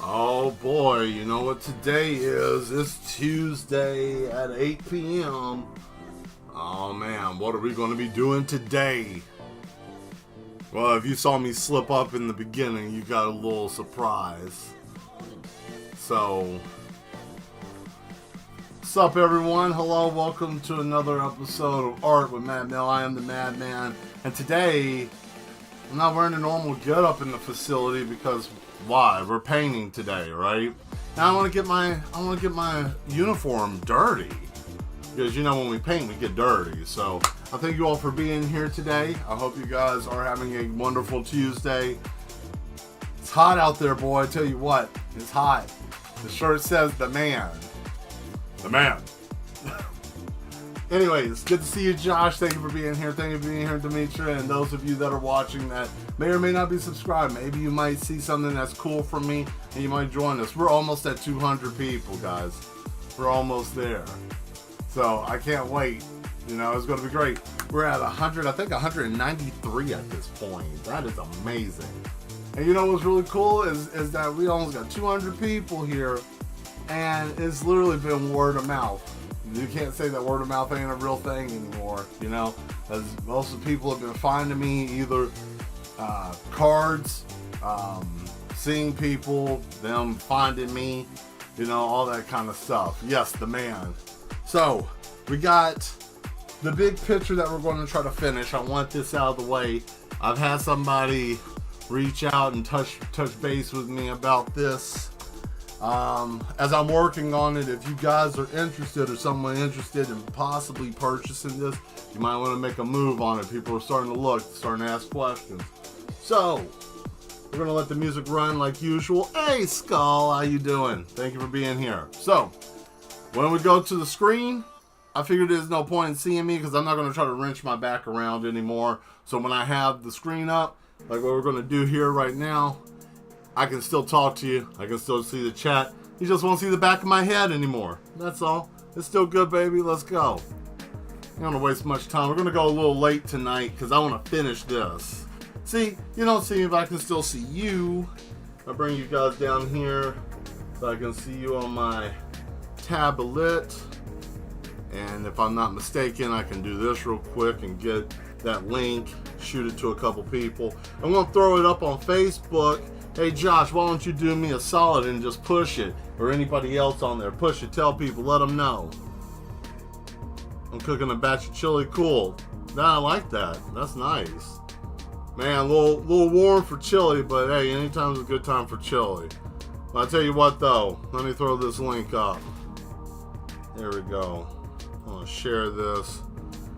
Oh boy, you know what today is? It's Tuesday at 8 p.m. Oh man, what are we going to be doing today? Well, if you saw me slip up in the beginning, you got a little surprise. So, what's up everyone? Hello, welcome to another episode of Art with Mad Mel. I am the Mad Man, and today I'm not wearing a normal get-up in the facility because why? We're painting today, right? Now I want to get my uniform dirty because you know when we paint we get dirty. So I thank you all for being here today. I hope you guys are having a wonderful Tuesday. It's hot out there, boy. I tell you what, it's hot. The shirt says the man. The man. Anyways, good to see you, Josh. Thank you for being here. Thank you for being here, Demetria. And those of you that are watching that may or may not be subscribed, maybe you might see something that's cool from me and you might join us. We're almost at 200 people, guys. We're almost there. So I can't wait. You know, it's going to be great. We're at 100, I think 193 at this point. That is amazing. And you know what's really cool is that we almost got 200 people here, and it's literally been word of mouth. You can't say that word of mouth ain't a real thing anymore, you know, as most of the people have been finding me either cards, seeing people, them finding me, you know, all that kind of stuff. Yes, the man. So we got the big picture that we're going to try to finish. I want this out of the way. I've had somebody reach out and touch base with me about this. As I'm working on it, if you guys are interested or someone interested in possibly purchasing this, you might want to make a move on it. People are starting to look, starting to ask questions. So, we're going to let the music run like usual. Hey, Skull, how you doing? Thank you for being here. So, when we go to the screen, I figured there's no point in seeing me because I'm not going to try to wrench my back around anymore. So when I have the screen up, like what we're going to do here right now, I can still talk to you. I can still see the chat. You just won't see the back of my head anymore. That's all. It's still good, baby. Let's go. I don't want to waste much time. We're going to go a little late tonight because I want to finish this. See, you don't see me, but I can still see you. I'll bring you guys down here so I can see you on my tablet. And if I'm not mistaken, I can do this real quick and get that link, shoot it to a couple people. I'm going to throw it up on Facebook. Hey Josh, why don't you do me a solid and just push it, or anybody else on there, push it, tell people, let them know. I'm cooking a batch of chili. Cool. Nah, I like that. That's nice. Man, a little warm for chili, but hey, anytime's a good time for chili. Well, I'll tell you what though, let me throw this link up. There we go. I'm gonna share this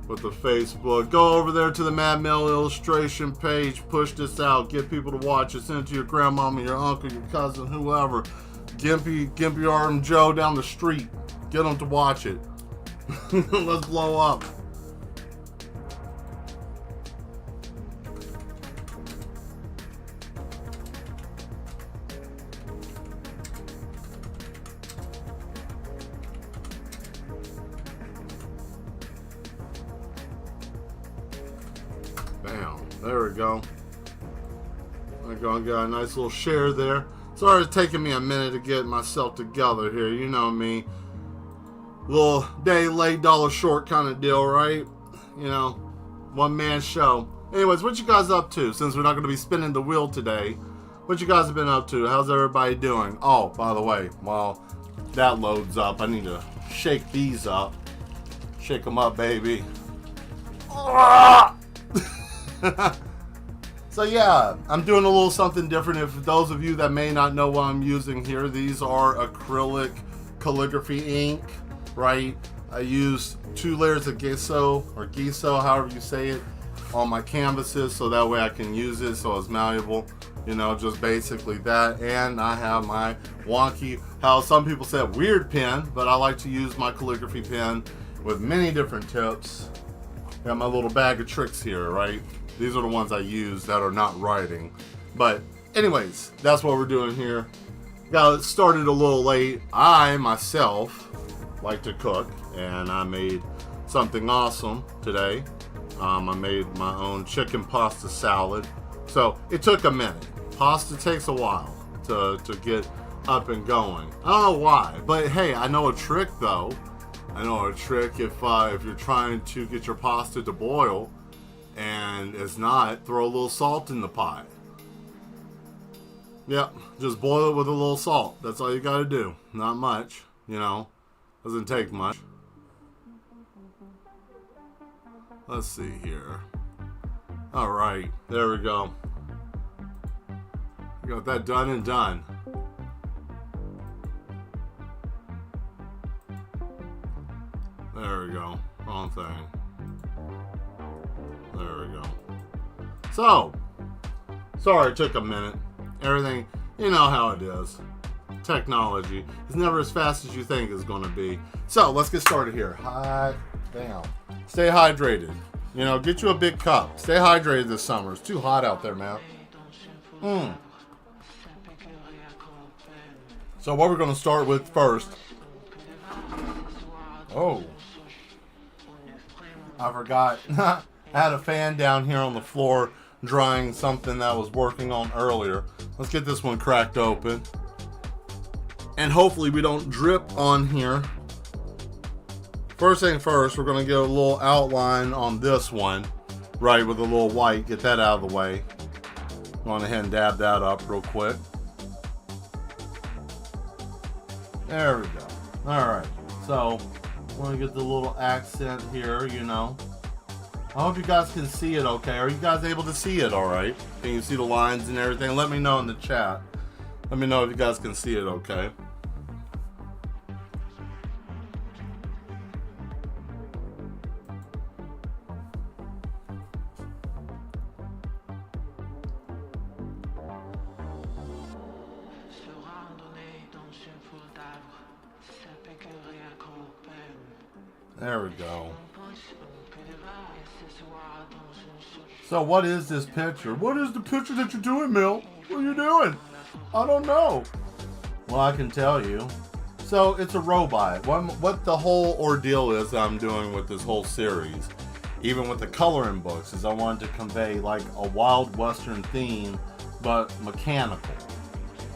with the Facebook. Go over there to the Mad Mel illustration page, push this out, get people to watch it, send it to your grandmama, your uncle, your cousin, whoever. Gimpy Arm Joe down the street. Get them to watch it. Let's blow up. Bam. There we go. I got a nice little share there. Sorry it's taking me a minute to get myself together here. You know me. Little day late, dollar short kind of deal, right? You know, one man show. Anyways, what you guys up to? Since we're not going to be spinning the wheel today, what you guys have been up to? How's everybody doing? Oh, by the way, while that loads up, I need to shake these up. Shake them up, baby. So yeah, I'm doing a little something different. If those of you that may not know what I'm using here, these are acrylic calligraphy ink, right? I use 2 layers of gesso, or gesso, however you say it, on my canvases, so that way I can use it so it's malleable. You know, just basically that. And I have my wonky, how some people said weird pen, but I like to use my calligraphy pen with many different tips. Got my little bag of tricks here, right? These are the ones I use that are not writing. But anyways, that's what we're doing here. Got started a little late. I myself like to cook, and I made something awesome today. I made my own chicken pasta salad. So it took a minute. Pasta takes a while to get up and going. I don't know why, but hey, I know a trick though. I know a trick if you're trying to get your pasta to boil and it's not, throw a little salt in the pot. Yep, just boil it with a little salt. That's all you gotta do. Not much, you know. Doesn't take much. Let's see here. Alright, there we go. Got that done and done. There we go. Wrong thing. There we go. So, sorry it took a minute. Everything, you know how it is. Technology is never as fast as you think it's going to be. So, let's get started here. Damn. Stay hydrated. You know, get you a big cup. Stay hydrated this summer. It's too hot out there, man. So what we're going to start with first. Oh. I forgot. I had a fan down here on the floor drying something that I was working on earlier. Let's get this one cracked open. And hopefully we don't drip on here. First thing first, we're going to get a little outline on this one. Right, with a little white. Get that out of the way. Go on ahead and dab that up real quick. There we go. Alright, so I'm going to get the little accent here, you know. I hope you guys can see it okay. Are you guys able to see it alright? Can you see the lines and everything? Let me know in the chat. Let me know if you guys can see it okay. There we go. So what is this picture? What is the picture that you're doing, Mel? What are you doing? I don't know. Well, I can tell you. So it's a robot. What the whole ordeal is that I'm doing with this whole series, even with the coloring books, is I wanted to convey like a Wild Western theme, but mechanical.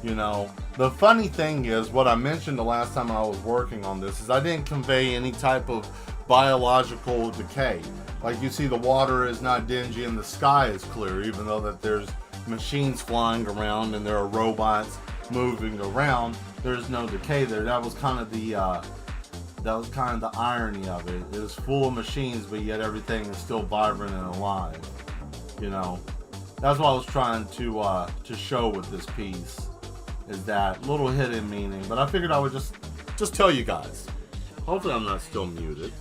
You know, the funny thing is, what I mentioned the last time I was working on this is I didn't convey any type of biological decay. Like you see, the water is not dingy and the sky is clear, even though that there's machines flying around and there are robots moving around. There's no decay there. That was kind of the irony of it. It was full of machines, but yet everything is still vibrant and alive. You know, that's what I was trying to show with this piece. Is that little hidden meaning, but I figured I would just tell you guys. Hopefully I'm not still muted.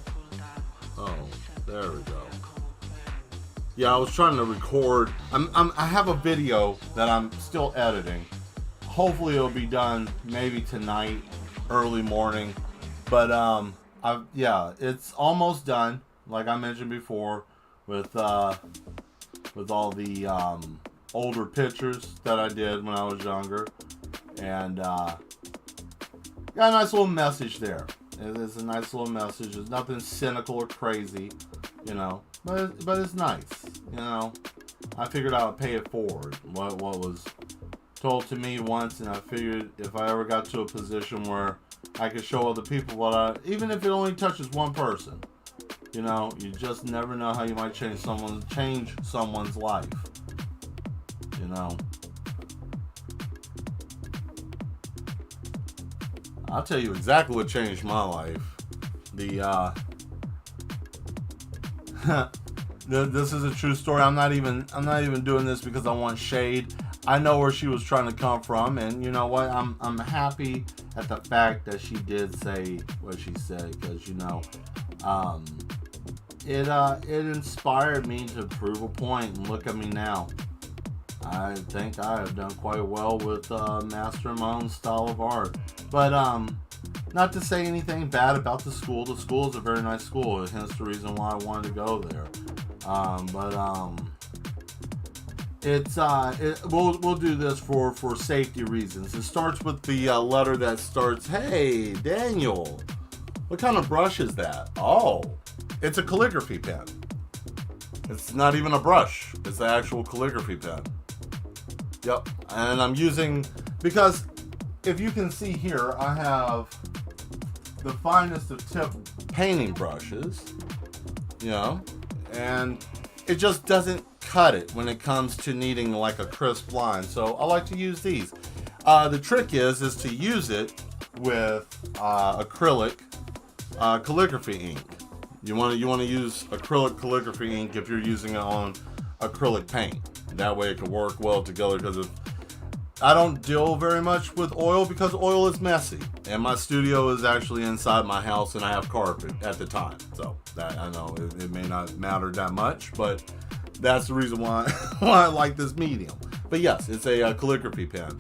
Oh, there we go. Yeah, I was trying to record. I have a video that I'm still editing. Hopefully it'll be done maybe tonight, early morning. But yeah, it's almost done. Like I mentioned before, with all the older pictures that I did when I was younger. And got a nice little message there. It is a nice little message. There's nothing cynical or crazy, you know. But it's nice, you know. I figured I would pay it forward. What was told to me once, and I figured if I ever got to a position where I could show other people even if it only touches one person, you know, you just never know how you might change someone's life, you know. I'll tell you exactly what changed my life. This is a true story. I'm not even doing this because I want shade. I know where she was trying to come from, and you know what? I'm happy at the fact that she did say what she said, because you know, it inspired me to prove a point, and look at me now. I think I have done quite well with mastering my own style of art. But not to say anything bad about the school. The school is a very nice school, hence the reason why I wanted to go there. We'll do this for safety reasons. It starts with the letter that starts, "Hey, Daniel, what kind of brush is that?" Oh, it's a calligraphy pen. It's not even a brush. It's the actual calligraphy pen. Yep, and I'm using, because if you can see here, I have the finest of tip painting brushes, you know, and it just doesn't cut it when it comes to needing like a crisp line. So I like to use these. The trick is to use it with acrylic calligraphy ink. You want to use acrylic calligraphy ink if you're using it on acrylic paint. That way it can work well together, because I don't deal very much with oil because oil is messy, and my studio is actually inside my house and I have carpet at the time, so that I know it may not matter that much, but that's the reason why I like this medium. But yes, it's a calligraphy pen.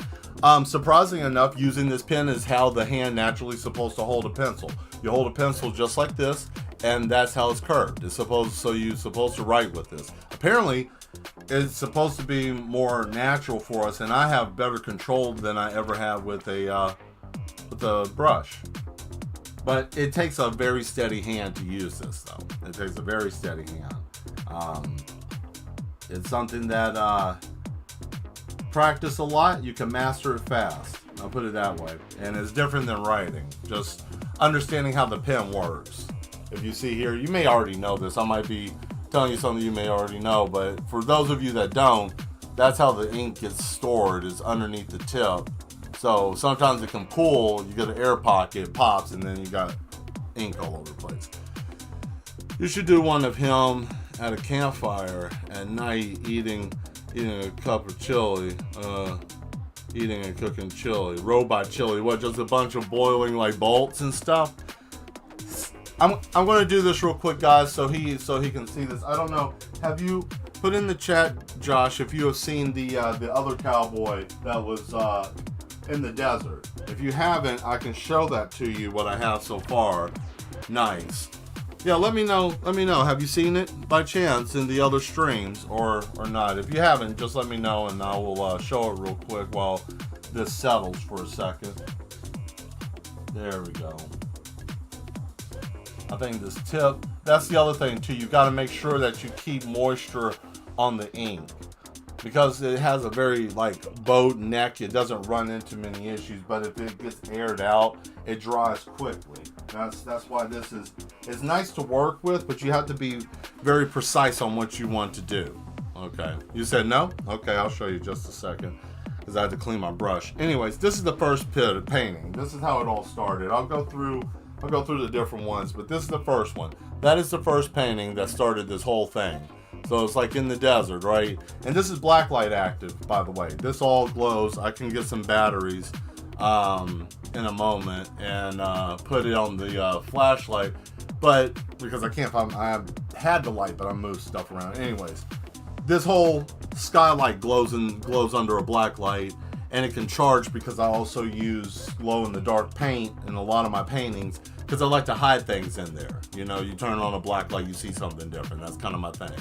Surprisingly enough, using this pen is how the hand naturally is supposed to hold a pencil. You hold a pencil just like this, and that's how it's curved. So you're supposed to write with this. Apparently, it's supposed to be more natural for us, and I have better control than I ever have with a brush. But it takes a very steady hand to use this, though. It takes a very steady hand. It's something that practice a lot, you can master it fast. I'll put it that way. And it's different than writing. Just understanding how the pen works. If you see here, you may already know this. I might be telling you something you may already know, but for those of you that don't, that's how the ink gets stored, is underneath the tip. So sometimes it can pull, you get an air pocket, it pops, and then you got ink all over the place. You should do one of him at a campfire at night, eating a cup of chili, eating and cooking chili, robot chili, just a bunch of boiling like bolts and stuff. I'm going to do this real quick, guys, so he can see this. I don't know. Have you put in the chat, Josh, if you have seen the other cowboy that was in the desert? If you haven't, I can show that to you, what I have so far. Nice. Yeah, let me know. Have you seen it by chance in the other streams or not? If you haven't, just let me know, and I will show it real quick while this settles for a second. There we go. I think this tip, that's the other thing too. You got to make sure that you keep moisture on the ink, because it has a very bowed neck. It doesn't run into many issues, but if it gets aired out, it dries quickly. That's why this is, it's nice to work with, but you have to be very precise on what you want to do. Okay, you said no? Okay, I'll show you just a second, because I had to clean my brush. Anyways, this is the first painting. This is how it all started. I'll go through the different ones, but this is the first one. That is the first painting that started this whole thing. So it's like in the desert, right? And this is blacklight active, by the way. This all glows. I can get some batteries in a moment and put it on the flashlight, but because I can't find, I had the light, but I moved stuff around. Anyways, this whole skylight glows under a black light, and it can charge because I also use glow in the dark paint in a lot of my paintings, because I like to hide things in there. You know, you turn on a black light, you see something different. That's kind of my thing.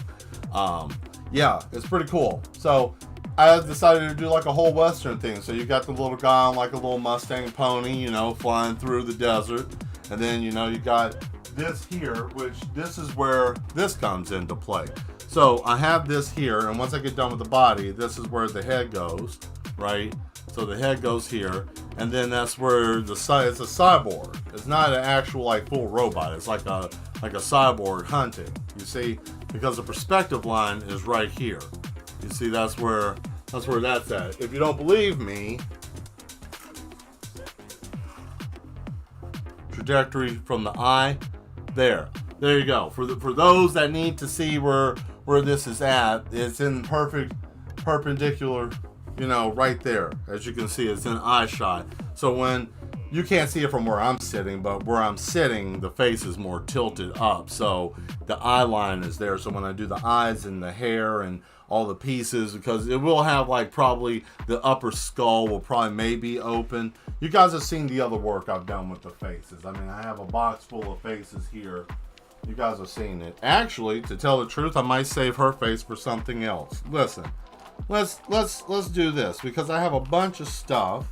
Yeah, it's pretty cool. So I decided to do like a whole Western thing. So you got the little guy on like a little Mustang pony, you know, flying through the desert. And then, you know, you got this here, which this is where this comes into play. So I have this here, and once I get done with the body, this is where the head goes, right? So the head goes here, and then that's where it's a cyborg. It's not an actual like full robot. It's like a cyborg hunting. You see, because the perspective line is right here. You see, that's where that's at. If you don't believe me, trajectory from the eye, there you go. For those that need to see where this is at, it's in perfect perpendicular, you know, right there. As you can see, it's in eye shot. So when you can't see it from where I'm sitting, but where I'm sitting, the face is more tilted up, so the eye line is there. So when I do the eyes and the hair and all the pieces, because it will have like probably the upper skull will probably maybe open. You guys have seen the other work I've done with the faces. I mean, I have a box full of faces here. You guys have seen it. Actually, to tell the truth, I might save her face for something else. Listen, let's do this, because I have a bunch of stuff.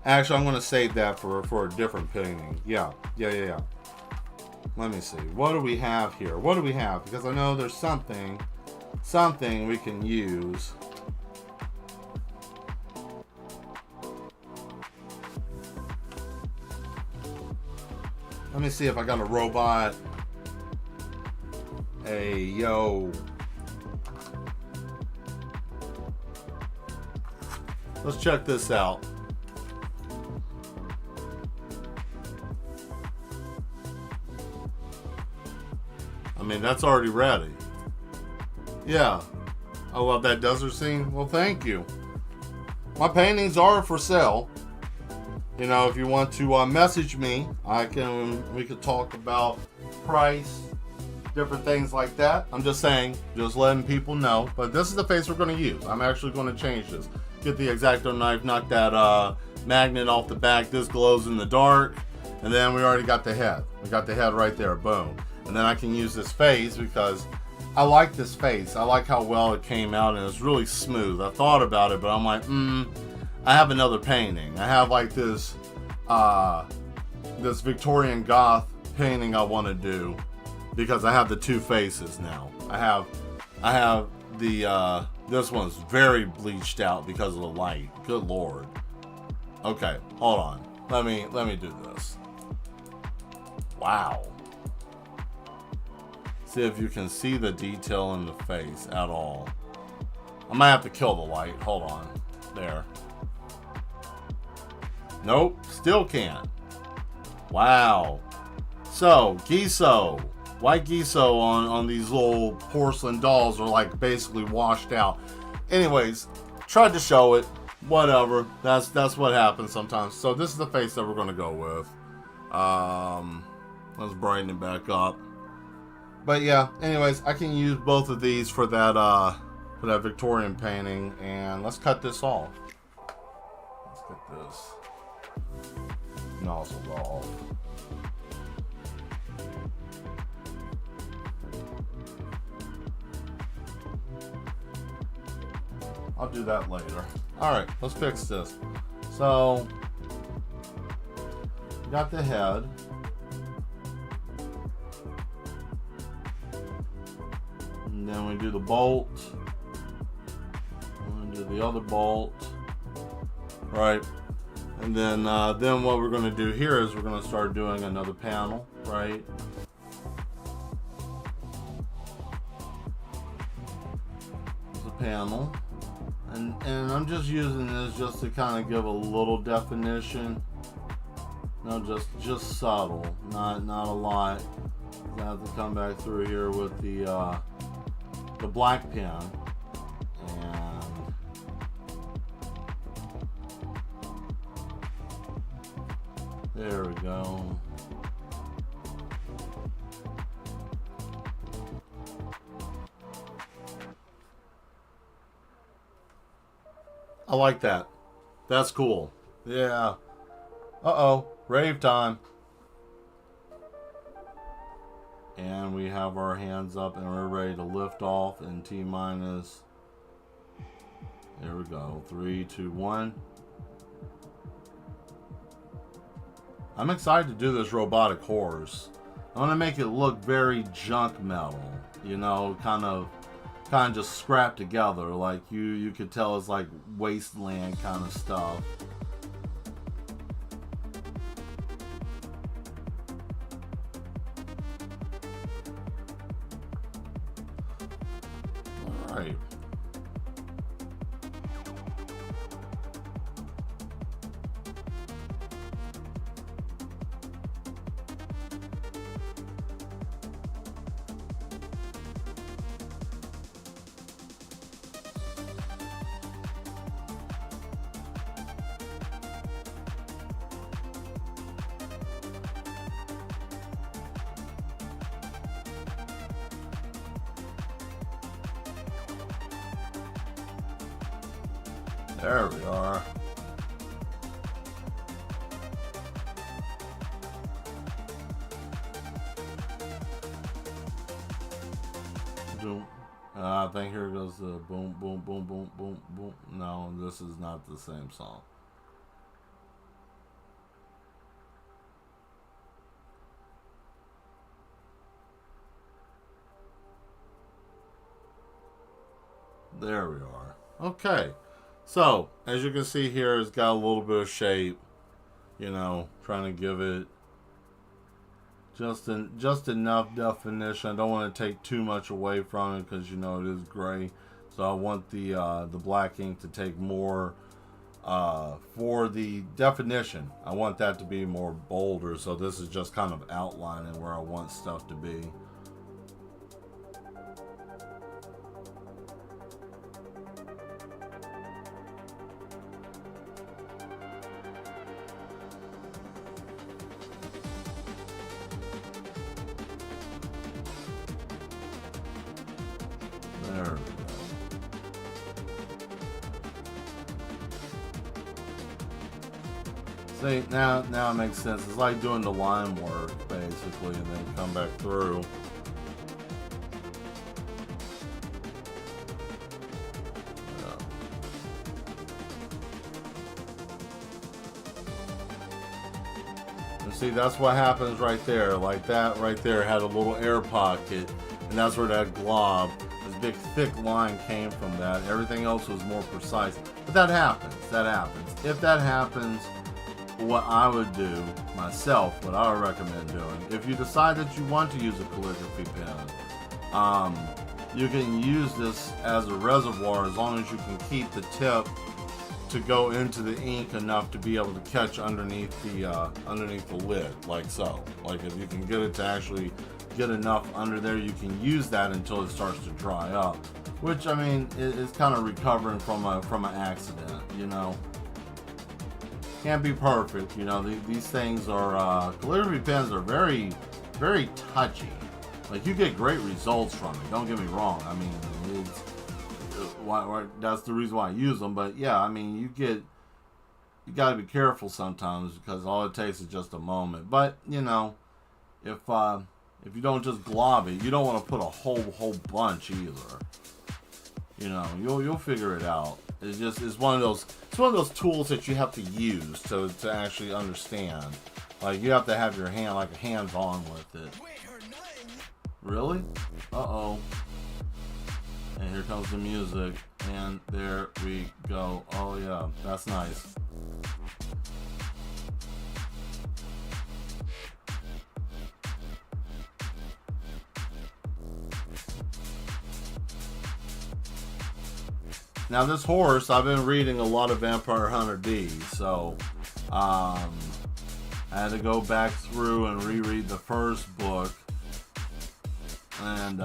Actually, I'm going to save that for a different painting. Yeah. Let me see. What do we have here? What do we have? Because I know there's something we can use. Let me see if I got a robot. Hey, yo. Let's check this out. I mean, that's already ready. Yeah. I love that desert scene. Well, thank you. My paintings are for sale. You know, if you want to message me, we could talk about price, different things like that. I'm just saying, just letting people know. But this is the face we're going to use. I'm actually going to change this. Get the X-Acto knife, knock that magnet off the back. This glows in the dark. And then we already got the head. We got the head right there. Boom. And then I can use this face because I like this face. I like how well it came out, and it's really smooth. I thought about it, but I'm like, I have another painting. I have like this Victorian Goth painting I want to do, because I have the two faces now. I have the this one's very bleached out because of the light. Good Lord. Okay, hold on. Let me do this. Wow. See if you can see the detail in the face at all. I might have to kill the light. Hold on. There. Nope, still can't. Wow. So, gesso. White gesso on these little porcelain dolls are like basically washed out. Anyways, tried to show it. Whatever. That's what happens sometimes. So this is the face that we're gonna go with. Let's brighten it back up. But yeah, anyways, I can use both of these for that Victorian painting, and let's cut this off. Let's get this nozzle off. I'll do that later. Alright, let's fix this. So, got the head. And then we do the bolt. And do the other bolt. Right. And then what we're going to do here is we're going to start doing another panel, right? There's a panel. And I'm just using this just to kind of give a little definition. No, just subtle, not a lot. I have to come back through here with the black pen, and there we go. I like that. That's cool. Yeah. Uh-oh. Rave time. And we have our hands up and we're ready to lift off in T-minus. There we go. 3, 2, 1. I'm excited to do this robotic horse. I want to make it look very junk metal. You know, kind of kind of just scrapped together. Like you could tell it's like wasteland kind of stuff. All right. There we are. I think here goes the boom, boom, boom, boom, boom, boom. No, this is not the same song. There we are. Okay. So, as you can see here, it's got a little bit of shape. You know, trying to give it just enough definition. I don't want to take too much away from it because, you know, it is gray. So I want the black ink to take more for the definition. I want that to be more bolder. So this is just kind of outlining where I want stuff to be. There we go. See, now it makes sense. It's like doing the line work, basically, and then come back through. Yeah. And see, that's what happens right there. Like that right there had a little air pocket, and that's where that glob, this big thick line came from that. Everything else was more precise. But that happens. That happens. If that happens, what I would do myself, what I would recommend doing, if you decide that you want to use a calligraphy pen, you can use this as a reservoir as long as you can keep the tip to go into the ink enough to be able to catch underneath the lid, like so. Like if you can get it to actually get enough under there, you can use that until it starts to dry up. Which, I mean, is kind of recovering from an accident, you know. Can't be perfect, you know. These things are calligraphy pens are very, very touchy. Like you get great results from it. Don't get me wrong. I mean, it's why that's the reason why I use them. But yeah, I mean, you got to be careful sometimes because all it takes is just a moment. But you know, if you don't just glob it, you don't want to put a whole bunch either. You know, you'll figure it out. It's one of those tools that you have to use to actually understand. Like you have to have your hand like hands on with it. Really? Uh-oh. And here comes the music. And there we go. Oh yeah, that's nice. Now this horse, I've been reading a lot of Vampire Hunter D, so I had to go back through and reread the first book, and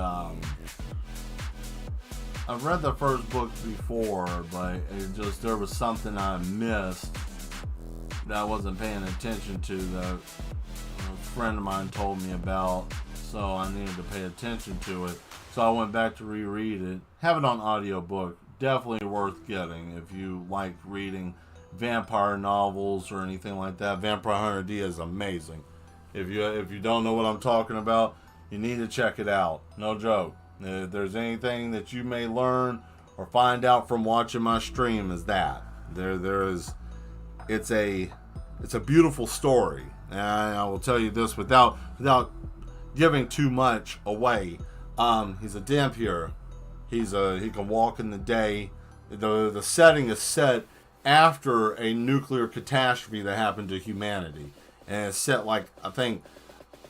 I've read the first book before, but there was something I missed that I wasn't paying attention to that a friend of mine told me about, so I needed to pay attention to it. So I went back to reread it, have it on audiobook. Definitely worth getting if you like reading vampire novels or anything like that. Vampire Hunter D is amazing. If you don't know what I'm talking about, you need to check it out. No joke. If there's anything that you may learn or find out from watching my stream, is that it's a beautiful story. And I will tell you this without giving too much away. He's a Dampier. He can walk in the day. The setting is set after a nuclear catastrophe that happened to humanity, and it's set like I think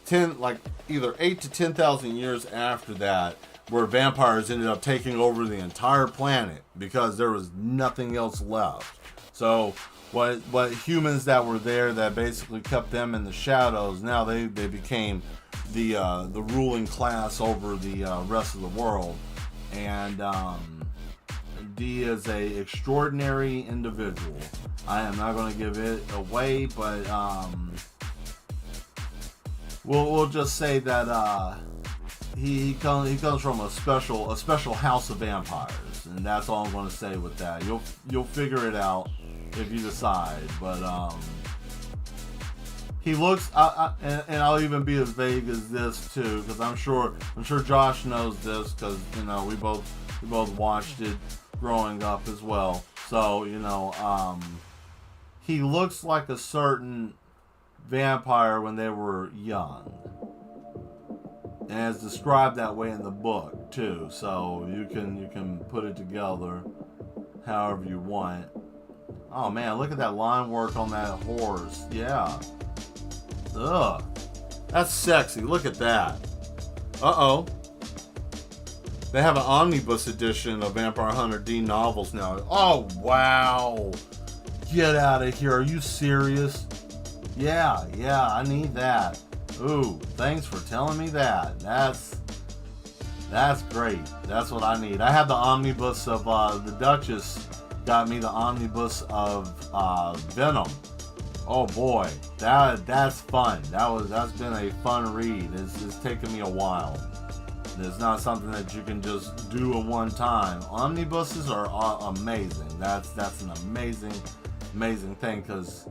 either 8 to 10,000 years after that, where vampires ended up taking over the entire planet because there was nothing else left. So what humans that were there that basically kept them in the shadows, now they became the ruling class over the rest of the world. And D is a extraordinary individual. I am not going to give it away, but we'll just say that he comes from a special house of vampires, and that's all I'm going to say with that. You'll figure it out if you decide, but he looks, and I'll even be as vague as this too, because I'm sure Josh knows this, because we both watched it growing up as well. So he looks like a certain vampire when they were young, and it's described that way in the book too. So you can put it together however you want. Oh man, look at that line work on that horse. Yeah. Ugh. That's sexy. Look at that. Uh-oh. They have an omnibus edition of Vampire Hunter D novels now. Oh, wow. Get out of here. Are you serious? Yeah, I need that. Ooh, thanks for telling me that. That's great. That's what I need. I have the omnibus of the Duchess got me the omnibus of Venom. Oh boy, that's fun. That's been a fun read. It's taken me a while. It's not something that you can just do in one time. Omnibuses are amazing. That's an amazing thing, because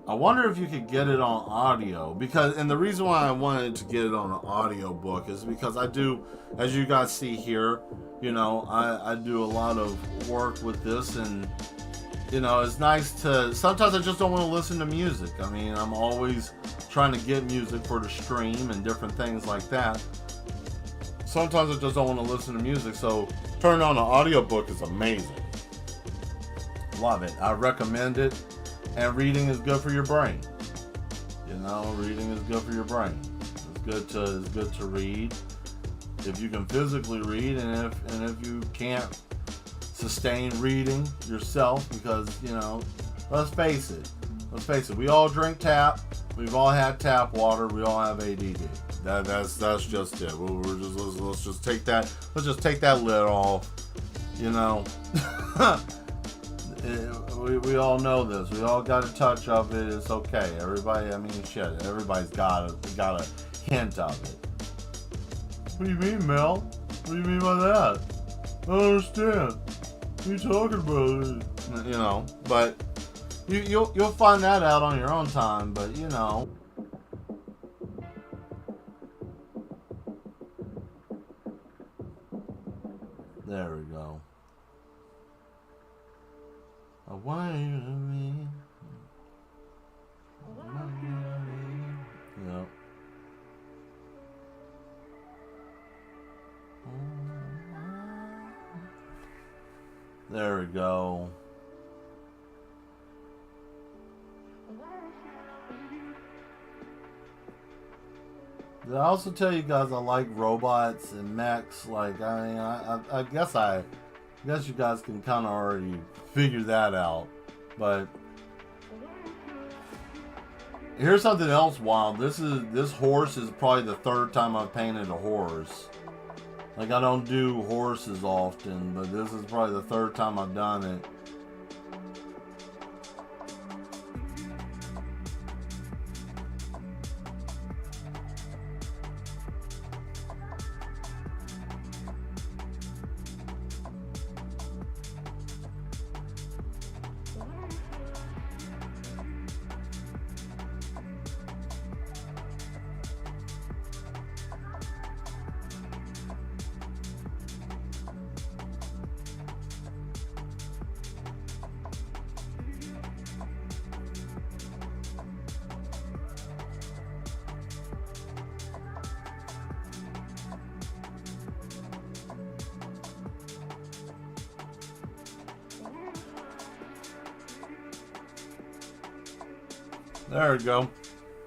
I wonder if you could get it on audio, and the reason why I wanted to get it on an audio book is because I do, as you guys see here, I do a lot of work with this, and it's nice to, sometimes I just don't want to listen to music. I mean, I'm always trying to get music for the stream and different things like that. Sometimes I just don't want to listen to music, so turning on an audiobook is amazing. Love it. I recommend it. And reading is good for your brain. Reading is good for your brain. It's good to read. If you can physically read, and if you can't sustain reading yourself, because let's face it, we all drink tap, we've all had tap water, we all have ADD. That's just it. Let's just take that lid off. We all know this. We all got a touch of it. It's okay. Everybody, everybody's got a hint of it. What do you mean, Mel? What do you mean by that? I don't understand. What are you talking about? But you'll find that out on your own time. But there we go. Why me? Yep. There we go. Did I also tell you guys I like robots and mechs? I guess you guys can kind of already figure that out. But here's something else wild. This horse is probably the third time I've painted a horse. I don't do horses often, but this is probably the third time I've done it. There we go.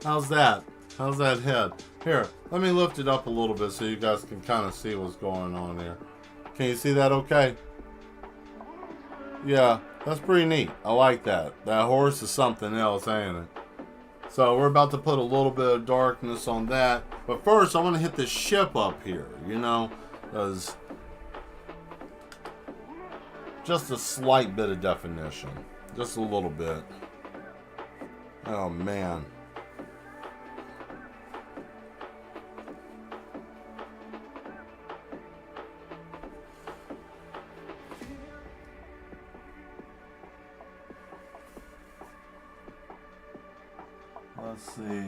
How's that? How's that head? Here, let me lift it up a little bit so you guys can kind of see what's going on here. Can you see that okay? Yeah, that's pretty neat. I like that. That horse is something else, ain't it? So we're about to put a little bit of darkness on that. But first, I want to hit the ship up here, you know, because just a slight bit of definition. Just a little bit. Oh, man. Let's see.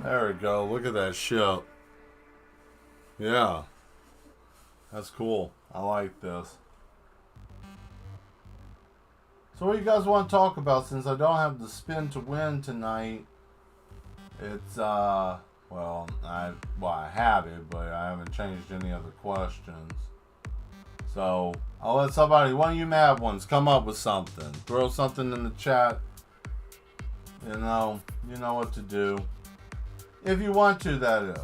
There we go. Look at that ship. Yeah. That's cool. I like this. So what do you guys want to talk about since I don't have the spin to win tonight? It's, well, I have it, but I haven't changed any other questions. So, I'll let somebody, one of you mad ones, come up with something. Throw something in the chat. You know what to do. If you want to, that is.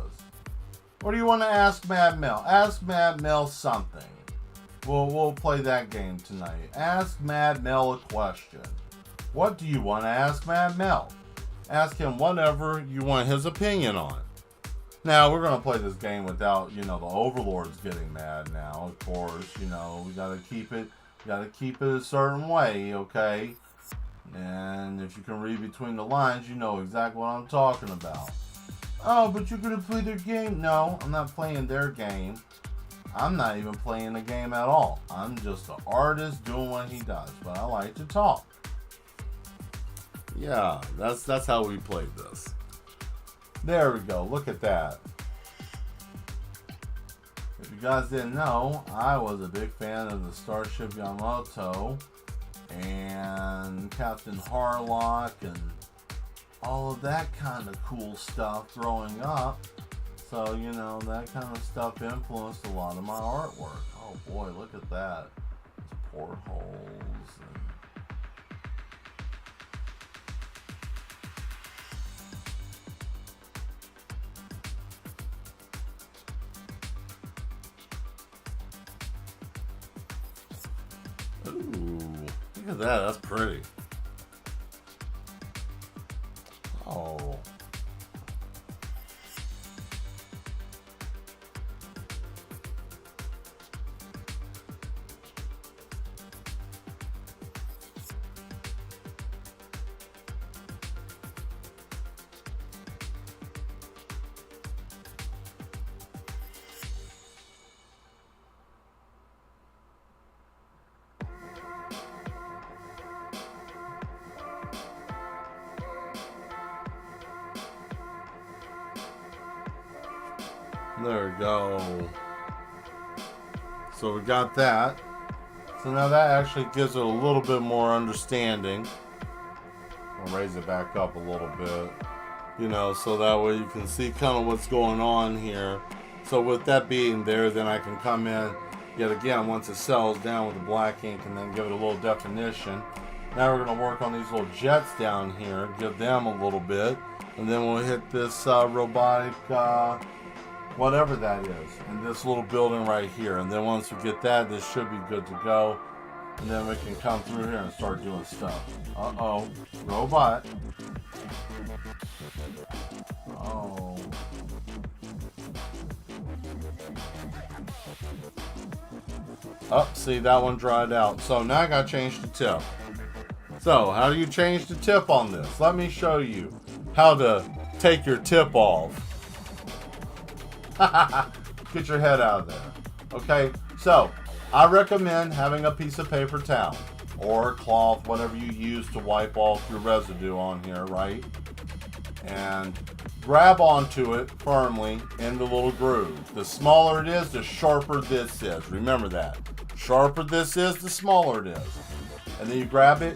What do you want to ask Mad Mel? Ask Mad Mel something. We'll play that game tonight. Ask Mad Mel a question. What do you want to ask Mad Mel? Ask him whatever you want his opinion on. Now, we're going to play this game without, the overlords getting mad now, of course. We got to keep it a certain way, okay? And if you can read between the lines, you know exactly what I'm talking about. Oh, but you're going to play their game. No, I'm not playing their game. I'm not even playing the game at all. I'm just an artist doing what he does. But I like to talk. Yeah, that's how we played this. There we go. Look at that. If you guys didn't know, I was a big fan of the Starship Yamato and Captain Harlock and all of that kind of cool stuff growing up. So, that kind of stuff influenced a lot of my artwork. Oh boy, look at that. It's portholes and... Ooh, look at that. That's pretty. Oh. There we go. So we got that. So now that actually gives it a little bit more understanding. I'll raise it back up a little bit. So that way you can see kind of what's going on here. So with that being there, then I can come in yet again once it settles down with the black ink and then give it a little definition. Now we're going to work on these little jets down here, give them a little bit, and then we'll hit this robotic whatever that is, and this little building right here. And then once we get that, this should be good to go. And then we can come through here and start doing stuff. Uh-oh, robot. Oh. Oh, see, that one dried out. So now I gotta change the tip. So, how do you change the tip on this? Let me show you how to take your tip off. Get your head out of there. Okay, so I recommend having a piece of paper towel or cloth, whatever you use to wipe off your residue on here, right? And grab onto it firmly in the little groove. The smaller it is, the sharper this is. Remember that. Sharper this is, the smaller it is. And then you grab it,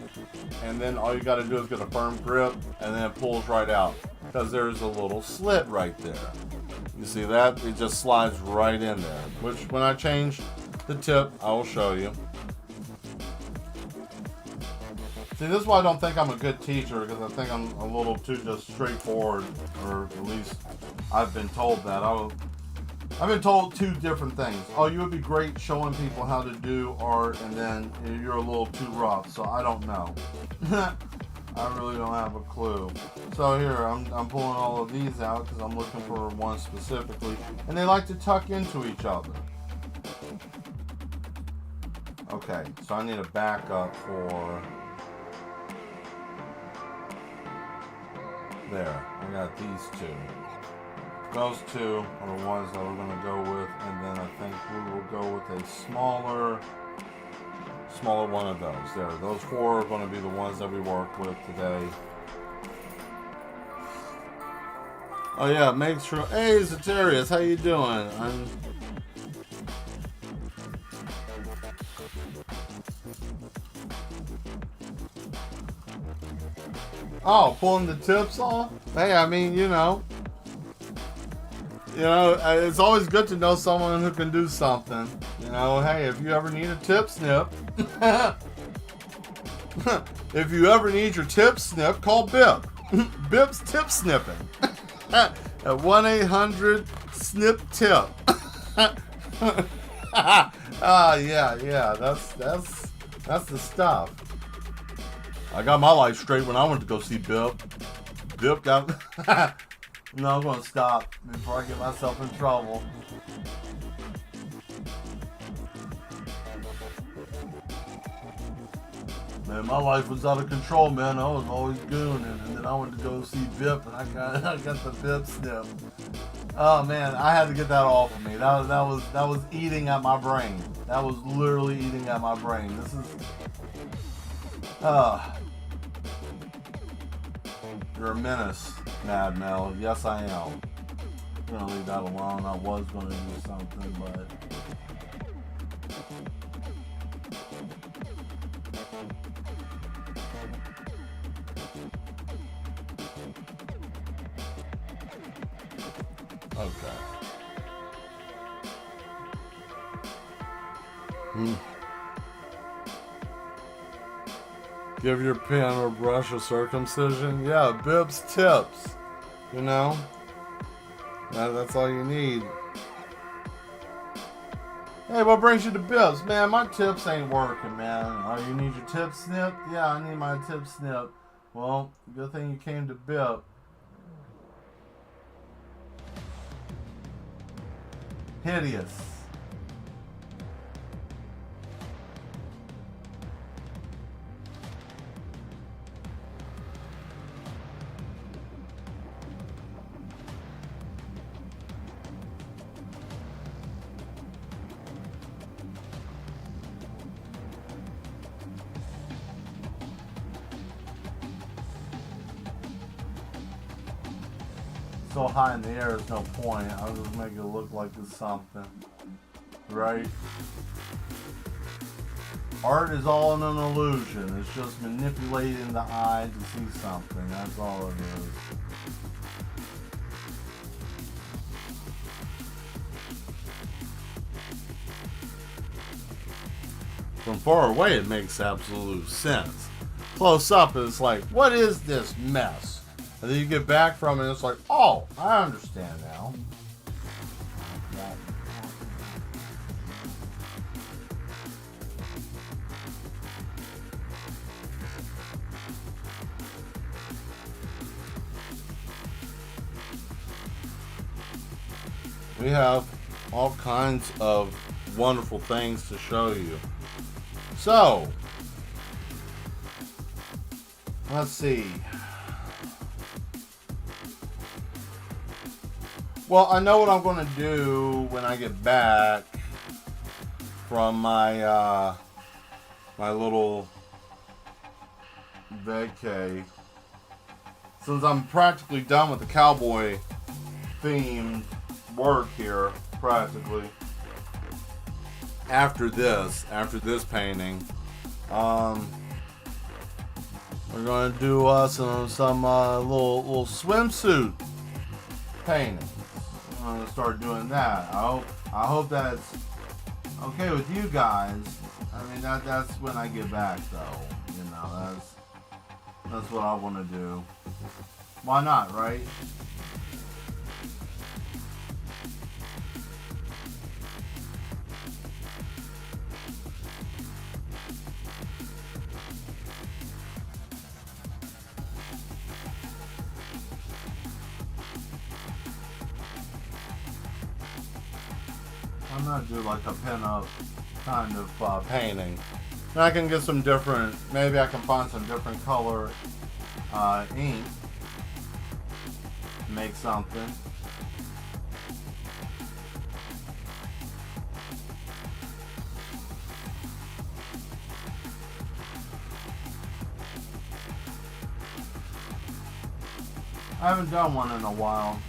and then all you got to do is get a firm grip, and then it pulls right out. Because there's a little slit right there. You see that? It just slides right in there. Which, when I change the tip, I will show you. See, this is why I don't think I'm a good teacher, because I think I'm a little too just straightforward, or at least I've been told that. I've been told two different things. Oh, you would be great showing people how to do art, and then you're a little too rough, so I don't know. I really don't have a clue. So here, I'm pulling all of these out because I'm looking for one specifically, and they like to tuck into each other. Okay, so I need a backup for... There, I got these two. Those two are the ones that we're going to go with, and then I think we will go with a smaller one of those. There, those four are going to be the ones that we work with today. Oh yeah, make sure. Hey, Zatarius, how you doing? Oh, pulling the tips off? Hey, I mean, you know, it's always good to know someone who can do something. You know, hey, if you ever need a tip snip, if you ever need your tip snip, call Bip. Bip's tip snipping at 1-800-SNIP-TIP. Yeah, that's the stuff. I got my life straight when I went to go see Bip. Bip got... No, I'm going to stop before I get myself in trouble. Man, my life was out of control, man. I was always gooning, and then I went to go see Bip, and I got the Bip snip. Oh man, I had to get that off of me. That was eating at my brain. That was literally eating at my brain. This is... You're a menace, Mad Mel. Yes, I am. I'm gonna leave that alone. I was gonna do something, but... Okay. Give your pen or brush a circumcision. Yeah, Bib's tips. You know? That's all you need. Hey, what brings you to Bib's? Man, my tips ain't working, man. Oh, you need your tip snipped? Yeah, I need my tip snipped. Well, good thing you came to Bib. Hideous. So high in the air, there's no point. I'll just make it look like it's something. Right? Art is all an illusion. It's just manipulating the eye to see something. That's all it is. From far away, it makes absolute sense. Close up, it's like, what is this mess? And then you get back from it, and it's like, oh, I understand now. We have all kinds of wonderful things to show you. So, let's see. Well, I know what I'm going to do when I get back from my my little vacay. Since I'm practically done with the cowboy themed work here, practically. After this painting, we're going to do some little swimsuit painting. I'm going to start doing that. I hope that's okay with you guys. I mean, that's when I get back, though. You know, that's what I want to do. Why not, right? I'm gonna do like a pin-up kind of painting. And I can get some different, maybe I can find some different color ink. Make something. I haven't done one in a while.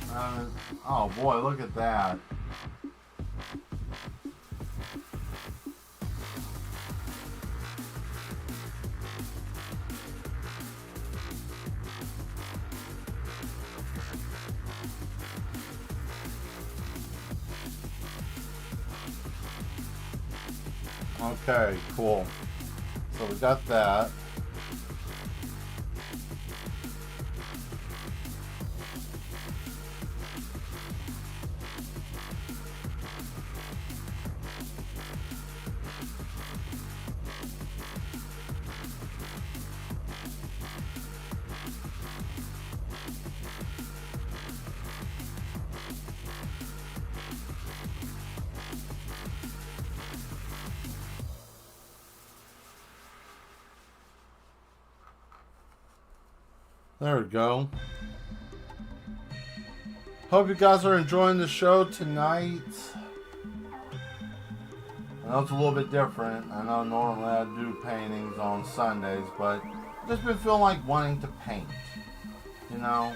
Oh boy, look at that. Okay, cool. So we got that. There we go. Hope you guys are enjoying the show tonight. I know it's a little bit different. I know normally I do paintings on Sundays, but I've just been feeling like wanting to paint. You know?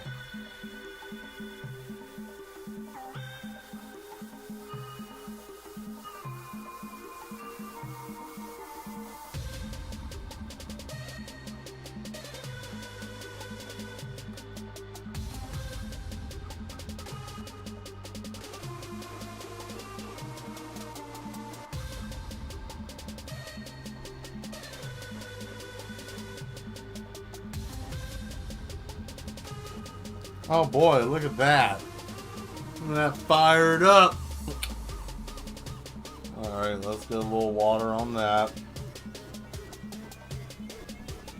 Oh boy, look at that. Look at that fired up. Alright, let's get a little water on that.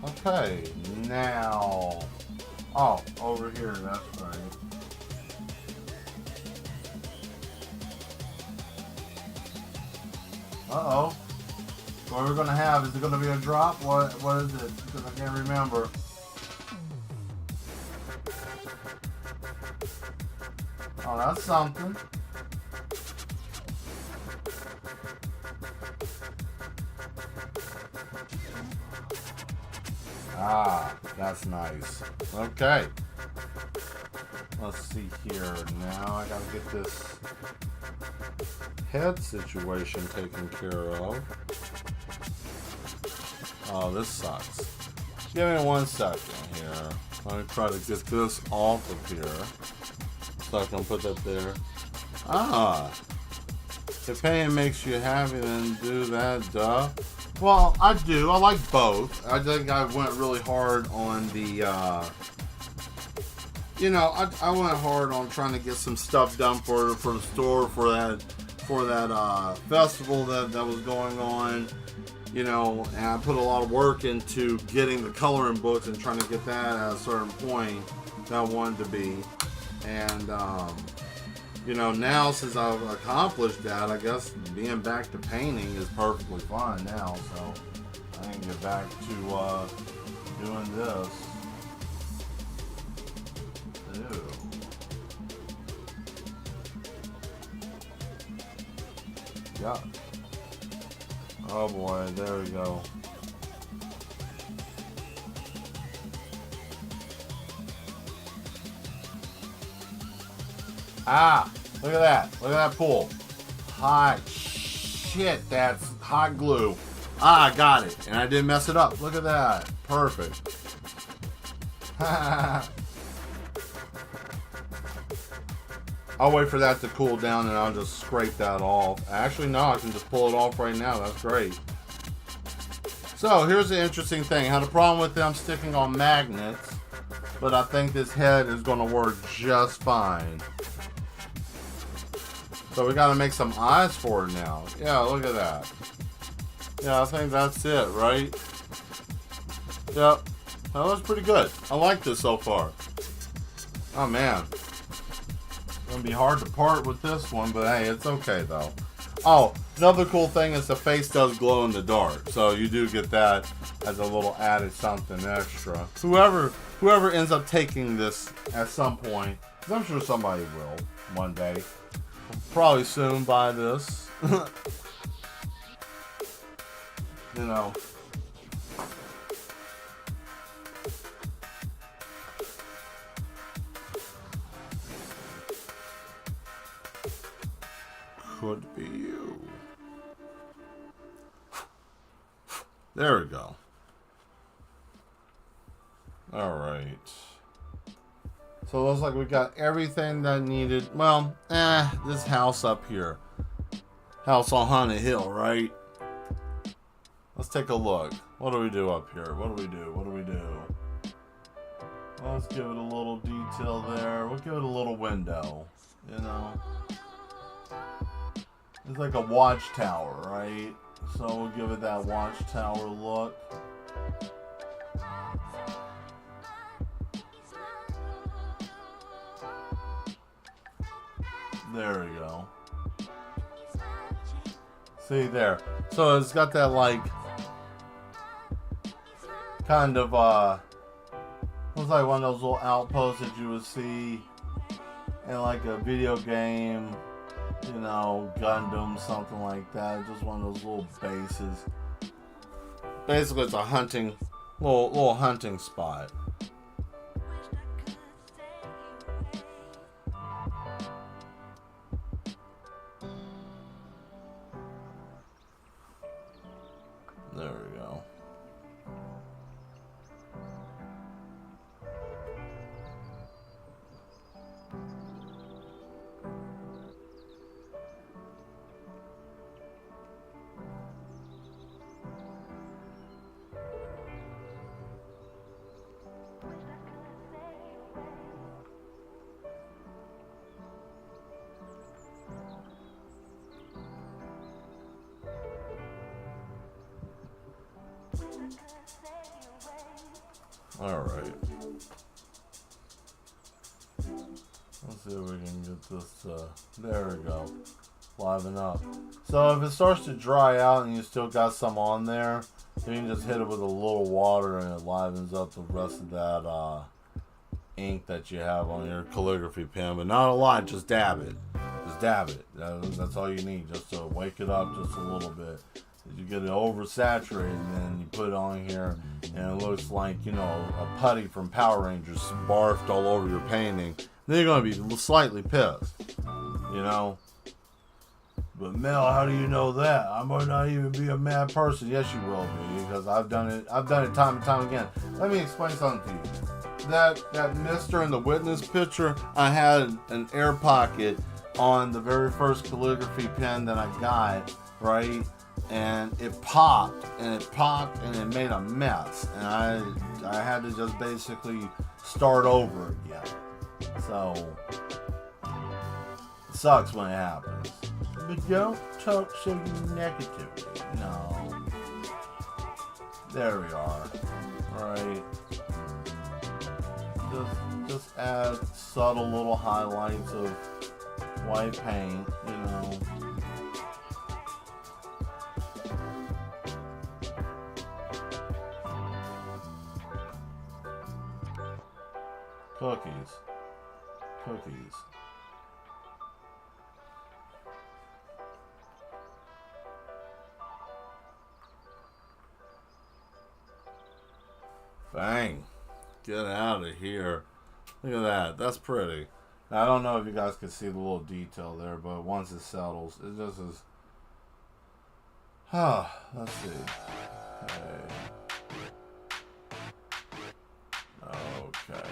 Okay, now. Oh, over here, that's right. Uh-oh. What we're gonna have, is it gonna be a drop? What is it? Because I can't remember. Oh, that's something. Ah, that's nice. Okay. Let's see here. Now I gotta get this head situation taken care of. Oh, this sucks. Give me 1 second here. Let me try to get this off of here. So I can put that there. Ah. If painting makes you happy, then do that, duh. Well, I do. I like both. I think I went really hard on the, you know, I went hard on trying to get some stuff done for the store for that festival that was going on. You know, and I put a lot of work into getting the coloring books and trying to get that at a certain point that I wanted to be. And you know, now since I've accomplished that, I guess being back to painting is perfectly fine now. So I can get back to doing this. Ew. Yeah. Oh boy, there we go. Ah, look at that. Look at that pool. Hot shit, that's hot glue. Ah, I got it. And I didn't mess it up. Look at that. Perfect. I'll wait for that to cool down and I'll just scrape that off. Actually, no, I can just pull it off right now. That's great. So, here's the interesting thing. I had a problem with them sticking on magnets, but I think this head is going to work just fine. So we got to make some eyes for it now. Yeah, look at that. Yeah, I think that's it, right? Yep. That looks pretty good. I like this so far. Oh, man. Gonna be hard to part with this one, but hey, it's okay though. Oh, another cool thing is the face does glow in the dark, so you do get that as a little added something extra. Whoever ends up taking this at some point, because I'm sure somebody will one day. Probably soon buy this. You know. Could be you. There we go. Alright. So it looks like we got everything that needed. Well, this house up here. House on Haunted Hill, right? Let's take a look. What do we do up here? What do we do? What do we do? Well, let's give it a little detail there. We'll give it a little window. You know? It's like a watchtower, right? So we'll give it that watchtower look. There we go. See there. So it's got that like kind of looks like one of those little outposts that you would see in like a video game. You know, Gundam, something like that. Just one of those little bases. Basically, it's a hunting, little hunting spot. There we go. Alright. Let's see if we can get this, there we go. Liven up. So if it starts to dry out and you still got some on there, you can just hit it with a little water and it livens up the rest of that, ink that you have on your calligraphy pen. But not a lot, just dab it. Just dab it. That's all you need, just to wake it up just a little bit. You get it oversaturated and then you put it on here and it looks like, you know, a putty from Power Rangers barfed all over your painting. Then you're going to be slightly pissed, you know. But Mel, how do you know that? I might not even be a mad person. Yes, you will be, because I've done it time and time again. Let me explain something to you. That mister in the witness picture, I had an air pocket on the very first calligraphy pen that I got, right? And it popped and it made a mess, and I had to just basically start over again. So it sucks when it happens, but don't talk so negatively. No, there we are. Right, just add subtle little highlights of white paint, you know. Cookies. Cookies. Bang. Get out of here. Look at that. That's pretty. Now, I don't know if you guys can see the little detail there, but once it settles, it just is... let's see. Okay.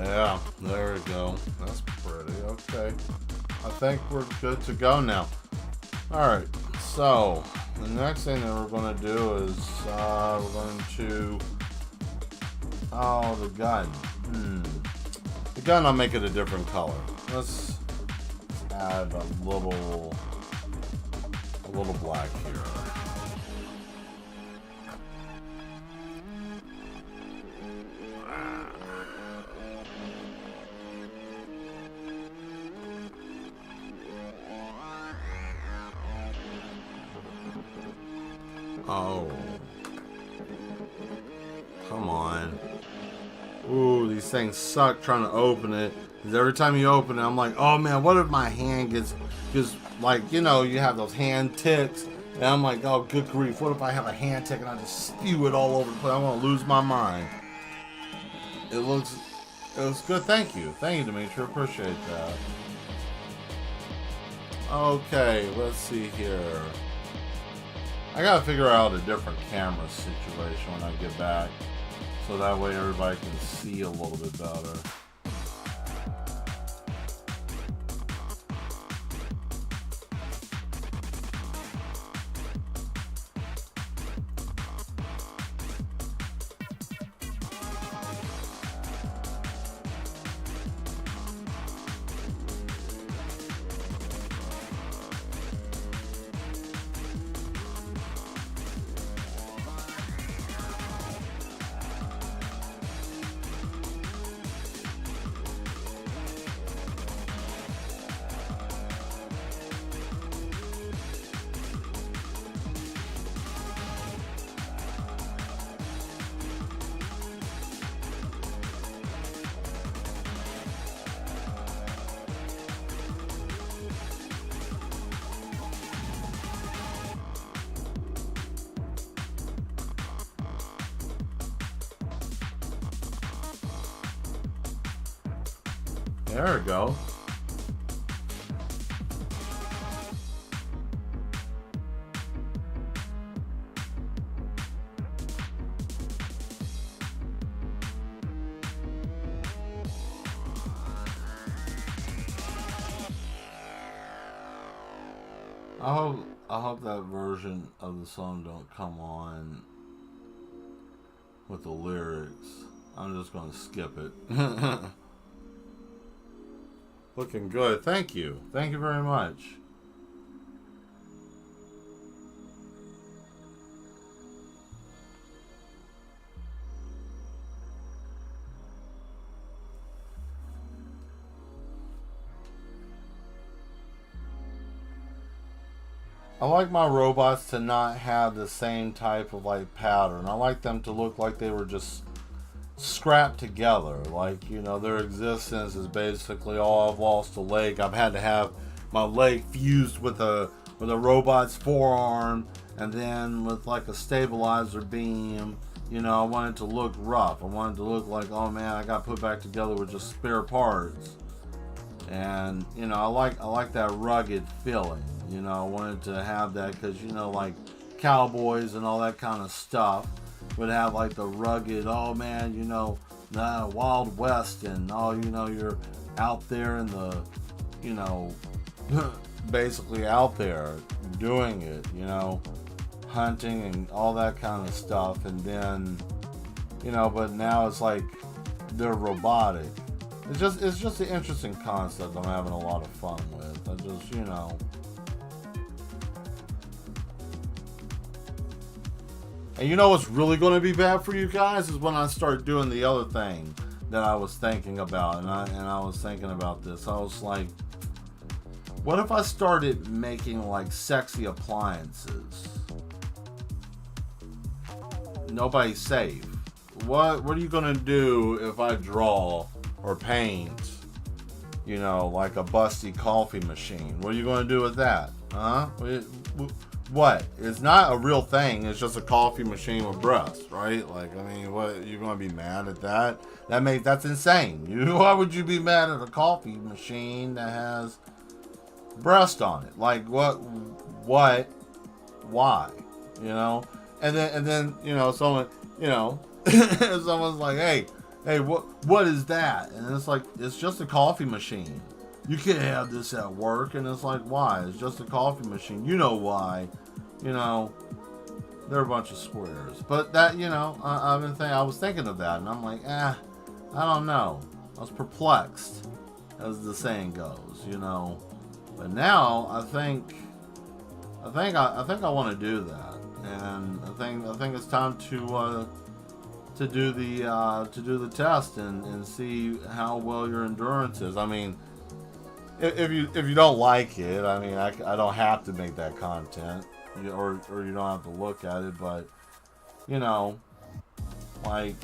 Yeah, there we go. That's pretty. Okay. I think we're good to go now. Alright, so the next thing that we're going to do is we're going to... Oh, the gun. The gun, I'll make it a different color. Let's add a little black here. Oh. Come on. Ooh, these things suck trying to open it. Because every time you open it, I'm like, oh man, what if my hand gets, like, you know, you have those hand ticks. And I'm like, oh, good grief. What if I have a hand tick and I just spew it all over the place? I'm going to lose my mind. It looks good. Thank you. Thank you, Dimitri. Appreciate that. Okay, let's see here. I gotta figure out a different camera situation when I get back, so that way everybody can see a little bit better. There we go. I hope that version of the song don't come on with the lyrics. I'm just gonna skip it. Looking good. Thank you. Thank you very much. I like my robots to not have the same type of like pattern. I like them to look like they were just scrapped together. Like, you know, their existence is basically, oh, I've lost a leg. I've had to have my leg fused with a robot's forearm, and then with like a stabilizer beam. You know, I want it to look rough. I want it to look like, oh man, I got put back together with just spare parts. And you know, I like that rugged feeling. You know, I wanted to have that because, you know, like cowboys and all that kind of stuff would have like the rugged, oh man, you know, the Wild West, and oh, you know, you're out there in the, you know, basically out there doing it, you know, hunting and all that kind of stuff. And then you know, but now it's like they're robotic. It's just an interesting concept I'm having a lot of fun with. I just, you know. And you know what's really going to be bad for you guys is when I start doing the other thing that I was thinking about, and I was thinking about this. I was like, what if I started making like sexy appliances? Nobody's safe. What are you gonna do if I draw or paint, you know, like a busty coffee machine? What are you gonna do with that? Huh? What? It's not a real thing. It's just a coffee machine with breasts, right? Like, I mean, what? You're gonna be mad at that? That's insane. Why would you be mad at a coffee machine that has breast on it? Like, what? Why? You know? And then, you know, someone, you know, someone's like, hey, what is that? And it's like, it's just a coffee machine. You can't have this at work. And it's like, why? It's just a coffee machine. You know why? You know, they're a bunch of squares. But that, you know, I was thinking of that, and I'm like, I don't know. I was perplexed, as the saying goes, you know. But now I think I want to do that, and I think it's time to do the test and see how well your endurance is. I mean, if you don't like it, I mean, I don't have to make that content, or you don't have to look at it, but you know, like,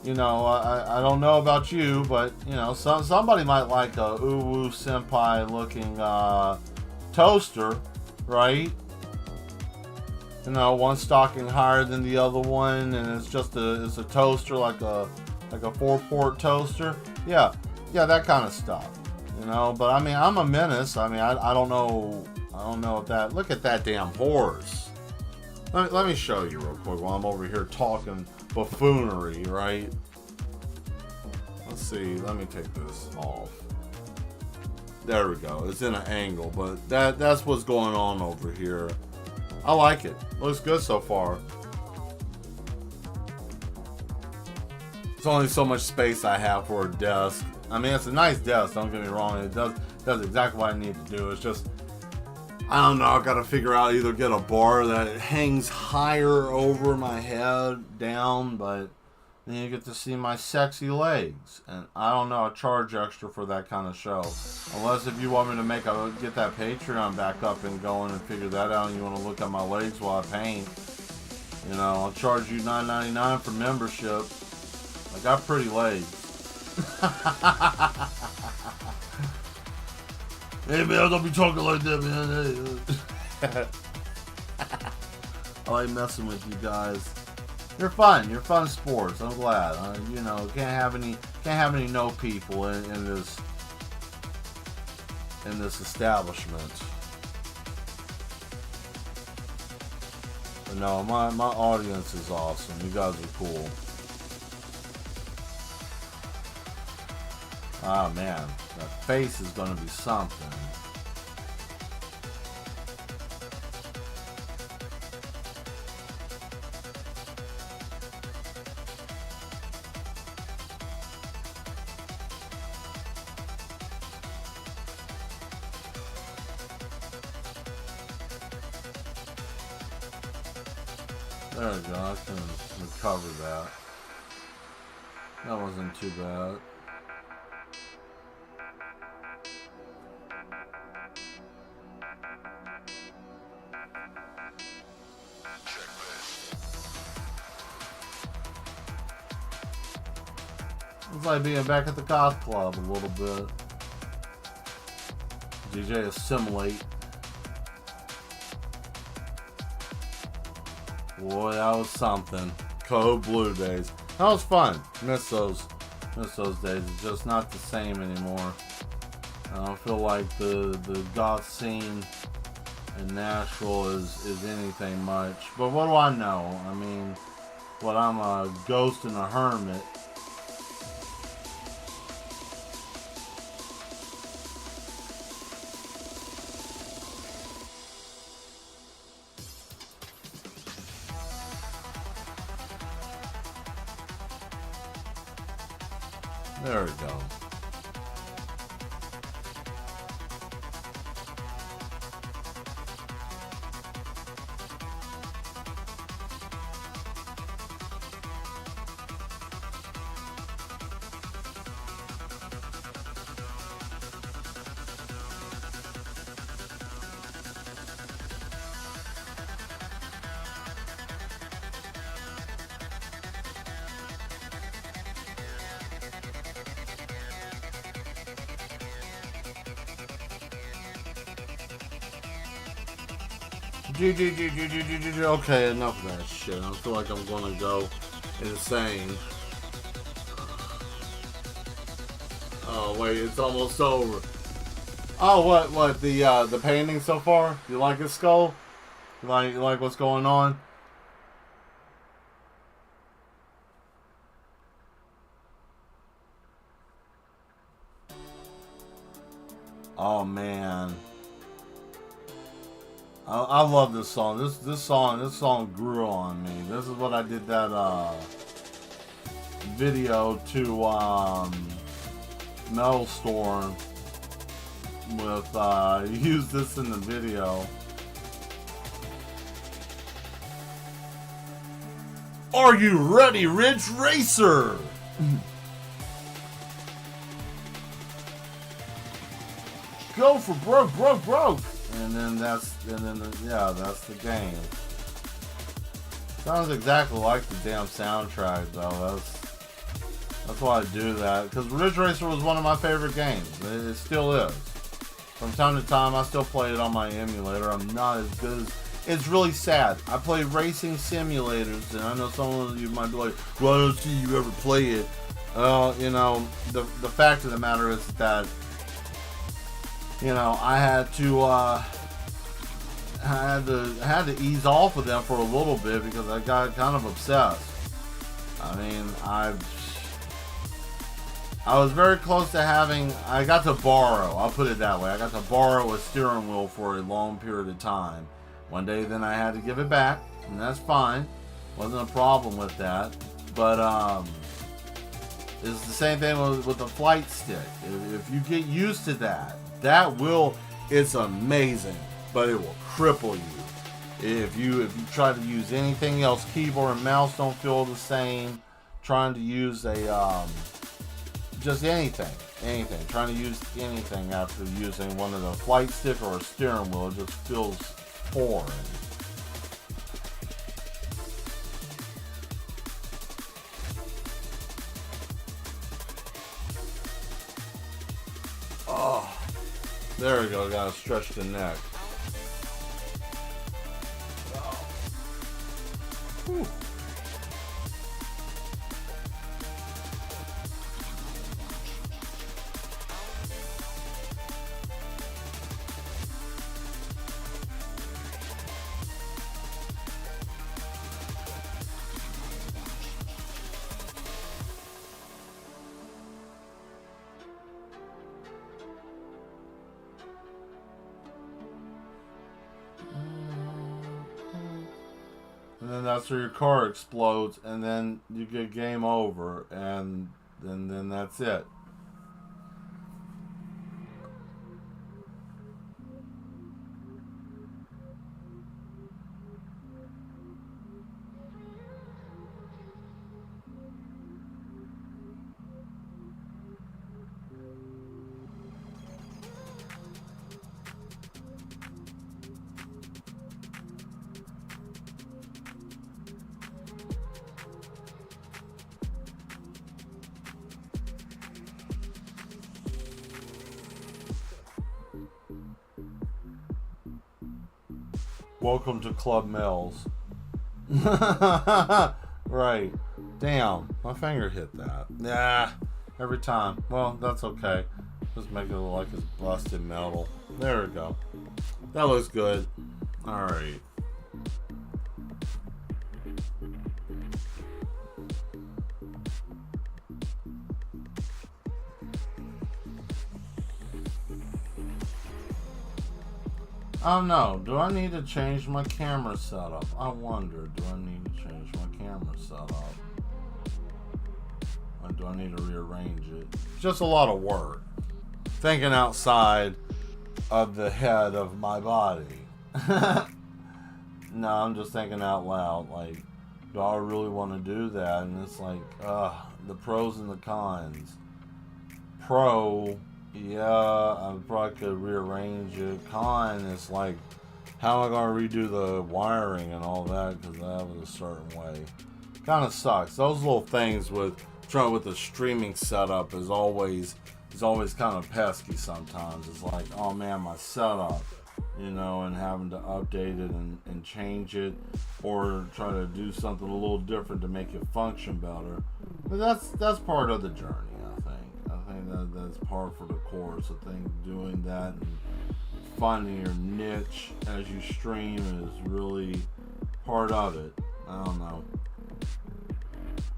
you know, I don't know about you, but you know, somebody might like a uwu senpai looking toaster, right? You know, one stocking higher than the other one, and it's a toaster, like a 4-port toaster. Yeah, that kind of stuff. You know, but I mean, I'm a menace. I mean, I don't know if that. Look at that damn horse. Let me show you real quick while I'm over here talking buffoonery, right? Let's see. Let me take this off. There we go. It's in an angle, but that's what's going on over here. I like it. Looks good so far. It's only so much space I have for a desk. I mean, it's a nice desk, don't get me wrong. It does exactly what I need to do. It's just, I don't know, I gotta figure out, either get a bar that hangs higher over my head down, but then you get to see my sexy legs. And I don't know, I charge extra for that kind of show. Unless if you want me to get that Patreon back up and going and figure that out, and you want to look at my legs while I paint, you know, I'll charge you $9.99 for membership. I got pretty legs. Hey man, don't be talking like that, man. I like messing with you guys. You're fun. You're fun sports. I'm glad. You know, can't have any no people in this establishment. But no, my audience is awesome. You guys are cool. Oh man, that face is gonna be something. There we go, I can recover that. That wasn't too bad. It's like being back at the goth club a little bit. DJ Assimilate. Boy, that was something. Code Blue days. That was fun. Miss those days. It's just not the same anymore. I don't feel like the goth scene in Nashville is anything much. But what do I know? I mean, I'm a ghost and a hermit. There we go. Okay, enough of that shit. I feel like I'm gonna go insane. Oh wait, it's almost over. Oh, what the painting so far? You like it, Skull? You like what's going on? Oh man. I love this song. This song grew on me. This is what I did that video to Metal Storm with. Use this in the video. Are you ready, Ridge Racer? Go for broke. And then that's the game. Sounds exactly like the damn soundtrack though. That's why I do that. Because Ridge Racer was one of my favorite games. It still is. From time to time I still play it on my emulator. I'm not as good as... It's really sad. I play racing simulators and I know some of you might be like, well, I don't see you ever play it. You know, the fact of the matter is that, you know, I had to ease off with them for a little bit because I got kind of obsessed. I mean, I was very close to having. I got to borrow. I'll put it that way. I got to borrow a steering wheel for a long period of time. One day, then I had to give it back, and that's fine. Wasn't a problem with that. But it's the same thing with the flight stick. If you get used to that. It's amazing, but it will cripple you. If you try to use anything else, keyboard and mouse don't feel the same. Trying to use just anything, trying to use anything after using one of the flight stick or a steering wheel, it just feels foreign. Oh. There we go, gotta stretch the neck. Whew. And then that's where your car explodes, and then you get game over, and then that's it. Welcome to Club Mel's. Right. Damn, my finger hit that. Nah, every time. Well, that's okay. Just make it look like it's busted metal. There we go. That looks good. Alright. Oh no, do I need to change my camera setup? I wonder, do I need to change my camera setup? Do I need to rearrange it? It's just a lot of work. Thinking outside of the head of my body. No, I'm just thinking out loud. Like, do I really want to do that? And it's like, the pros and the cons. Pro, yeah, I probably could rearrange it. Con is like, how am I going to redo the wiring and all that because I have it a certain way? Kind of sucks. Those little things with the streaming setup is always kind of pesky sometimes. It's like, oh man, my setup, and having to update it and change it or try to do something a little different to make it function better. But that's part of the journey, I think. I think that's par for the course. I think doing that and finding your niche as you stream is really part of it. I don't know.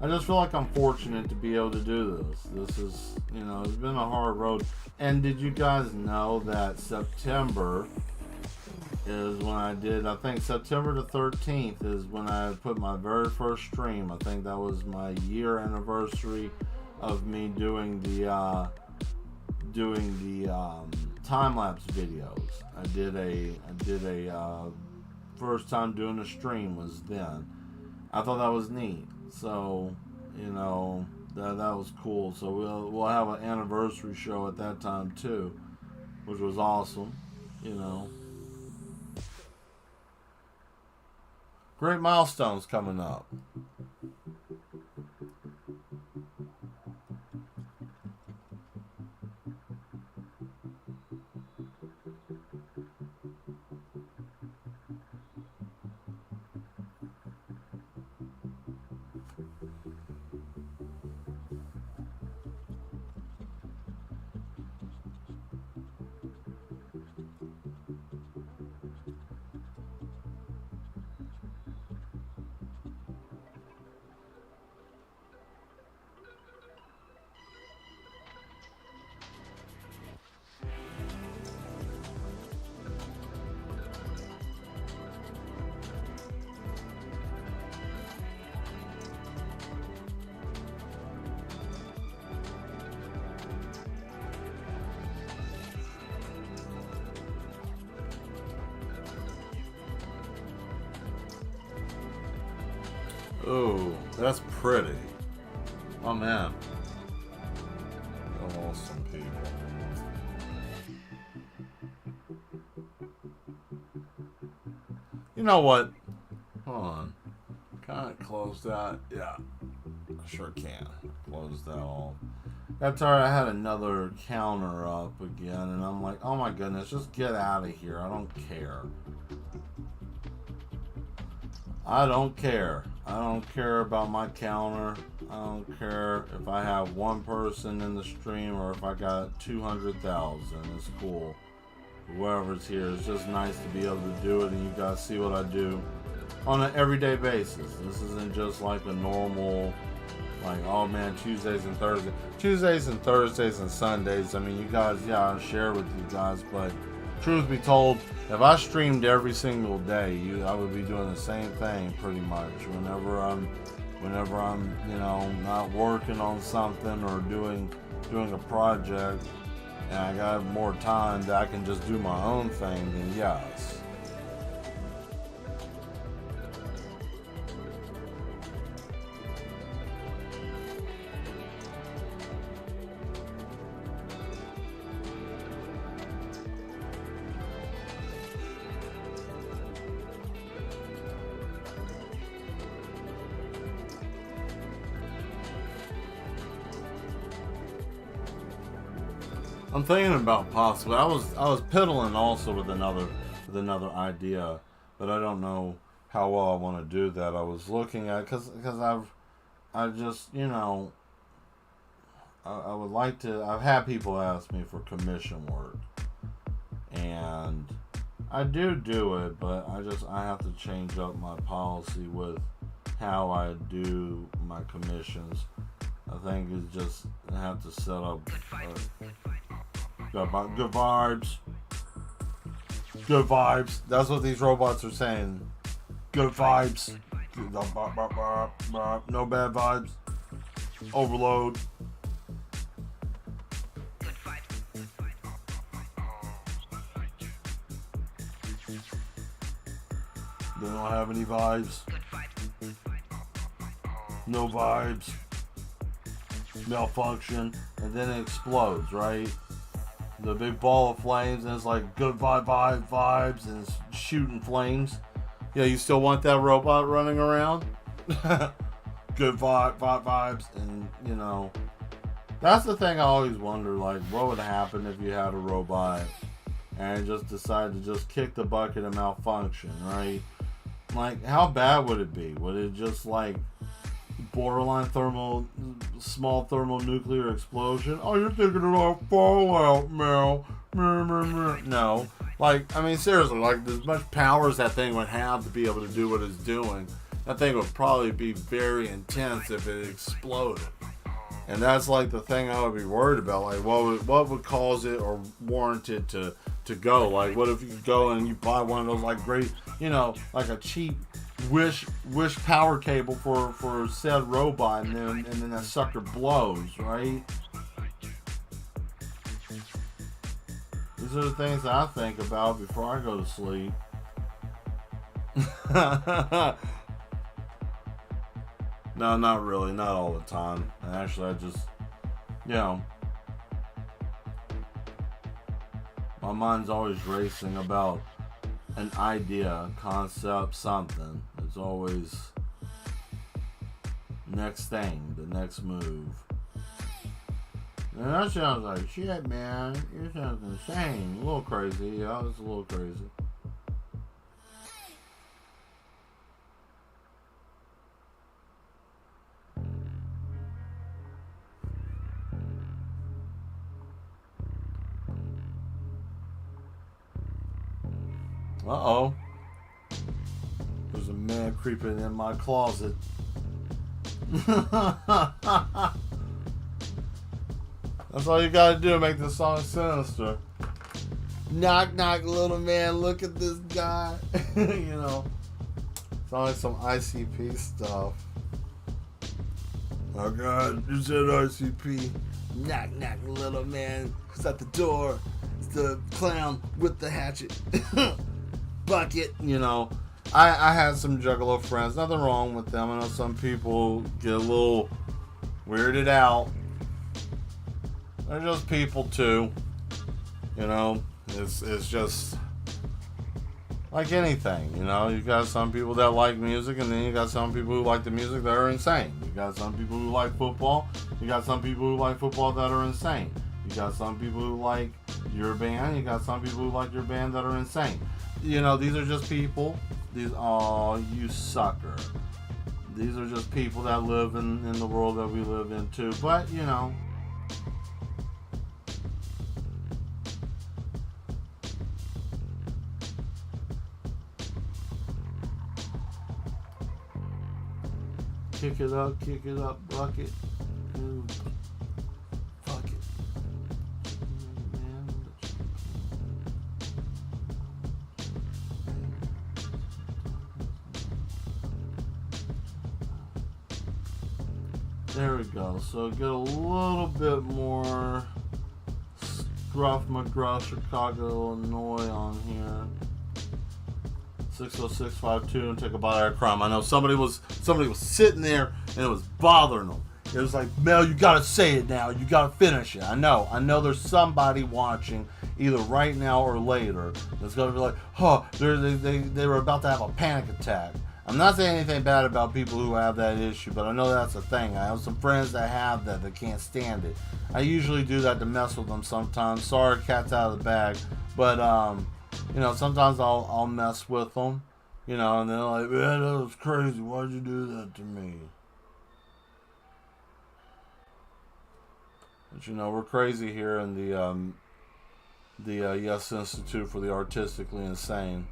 I just feel like I'm fortunate to be able to do this. This is, it's been a hard road. And did you guys know that September is when I think September the 13th is when I put my very first stream. I think that was my year anniversary of me doing the time-lapse videos. I did a first time doing a stream was then. I thought that was neat. So, that was cool. So we'll have an anniversary show at that time too, which was awesome. Great milestones coming up. Oh, that's pretty. Oh man. I lost some people. You know what? Hold on. Can I close that? Yeah. I sure can. Close that all. That's alright. I had another counter up again, and I'm like, oh my goodness, just get out of here. I don't care. I don't care. I don't care about my counter. I don't care if I have one person in the stream or if I got 200,000. It's cool. Whoever's here, it's just nice to be able to do it, and you guys see what I do on an everyday basis. This isn't just like a normal, like, oh man, Tuesdays and Thursdays. Tuesdays and Thursdays and Sundays, I mean, you guys, yeah, I share with you guys, but truth be told, if I streamed every single day, I would be doing the same thing pretty much. Whenever I'm, not working on something or doing a project, and I got more time that I can just do my own thing, then yes. I'm thinking about possibly. I was piddling also with another idea, but I don't know how well I want to do that. I was looking at because I just I would like to. I've had people ask me for commission work, and I do it, but I have to change up my policy with how I do my commissions. I think it's just I have to set up. Good vibes. Good vibes. That's what these robots are saying. Good vibes. No bad vibes. Overload. They don't have any vibes. No vibes. Malfunction. And then it explodes, right? The big ball of flames, and it's like good vibes, and it's shooting flames. Yeah, you still want that robot running around? Good vibes, and you know, that's the thing I always wonder, like, what would happen if you had a robot and just decided to just kick the bucket and malfunction, right? Like, how bad would it be? Would it just, like, borderline small thermonuclear explosion? Oh, you're thinking about Fallout, Mel. No. Like, I mean, seriously, like, as much power as that thing would have to be able to do what it's doing, that thing would probably be very intense if it exploded. And that's, like, the thing I would be worried about. Like, what would cause it or warrant it to go? Like, what if you go and you buy one of those, like, great, you know, like a cheap wish power cable for said robot, and then that sucker blows, right? These are the things I think about before I go to sleep. No, not really, not all the time. Actually, I just, you know, my mind's always racing about an idea, concept, something. It's always next thing, the next move. And that sounds like shit, man. It sounds insane. A little crazy. Yeah, it's a little crazy. Uh-oh. There's a man creeping in my closet. That's all you gotta do to make this song sinister. Knock, knock, little man, look at this guy. You know, it's like some ICP stuff. Oh God, you said ICP. Knock, knock, little man. Who's at the door? It's the clown with the hatchet. Bucket. You know, I had some Juggalo friends. Nothing wrong with them. I know some people get a little weirded out. They're just people too. You know, it's just like anything. You know, you got some people that like music, and then you got some people who like the music that are insane. You got some people who like football. You got some people who like football that are insane. You got some people who like your band. You got some people who like your band that are insane. You know, these are just people. You sucker. These are just people that live in the world that we live in too. But, you know, kick it up, bucket. Ooh. Fuck it. There we go. So get a little bit more Scruff McGruff, Chicago, Illinois on here. 60652 and take a bite of crumb. I know somebody was sitting there and it was bothering them. It was like, Mel, you gotta say it now. You gotta finish it. I know there's somebody watching either right now or later that's gonna be like, they were about to have a panic attack. I'm not saying anything bad about people who have that issue, but I know that's a thing. I have some friends that have that can't stand it. I usually do that to mess with them sometimes. Sorry, cat's out of the bag. But, you know, sometimes I'll mess with them, you know, and they're like, man, that was crazy. Why'd you do that to me? But, you know, we're crazy here in the Yes Institute for the Artistically Insane.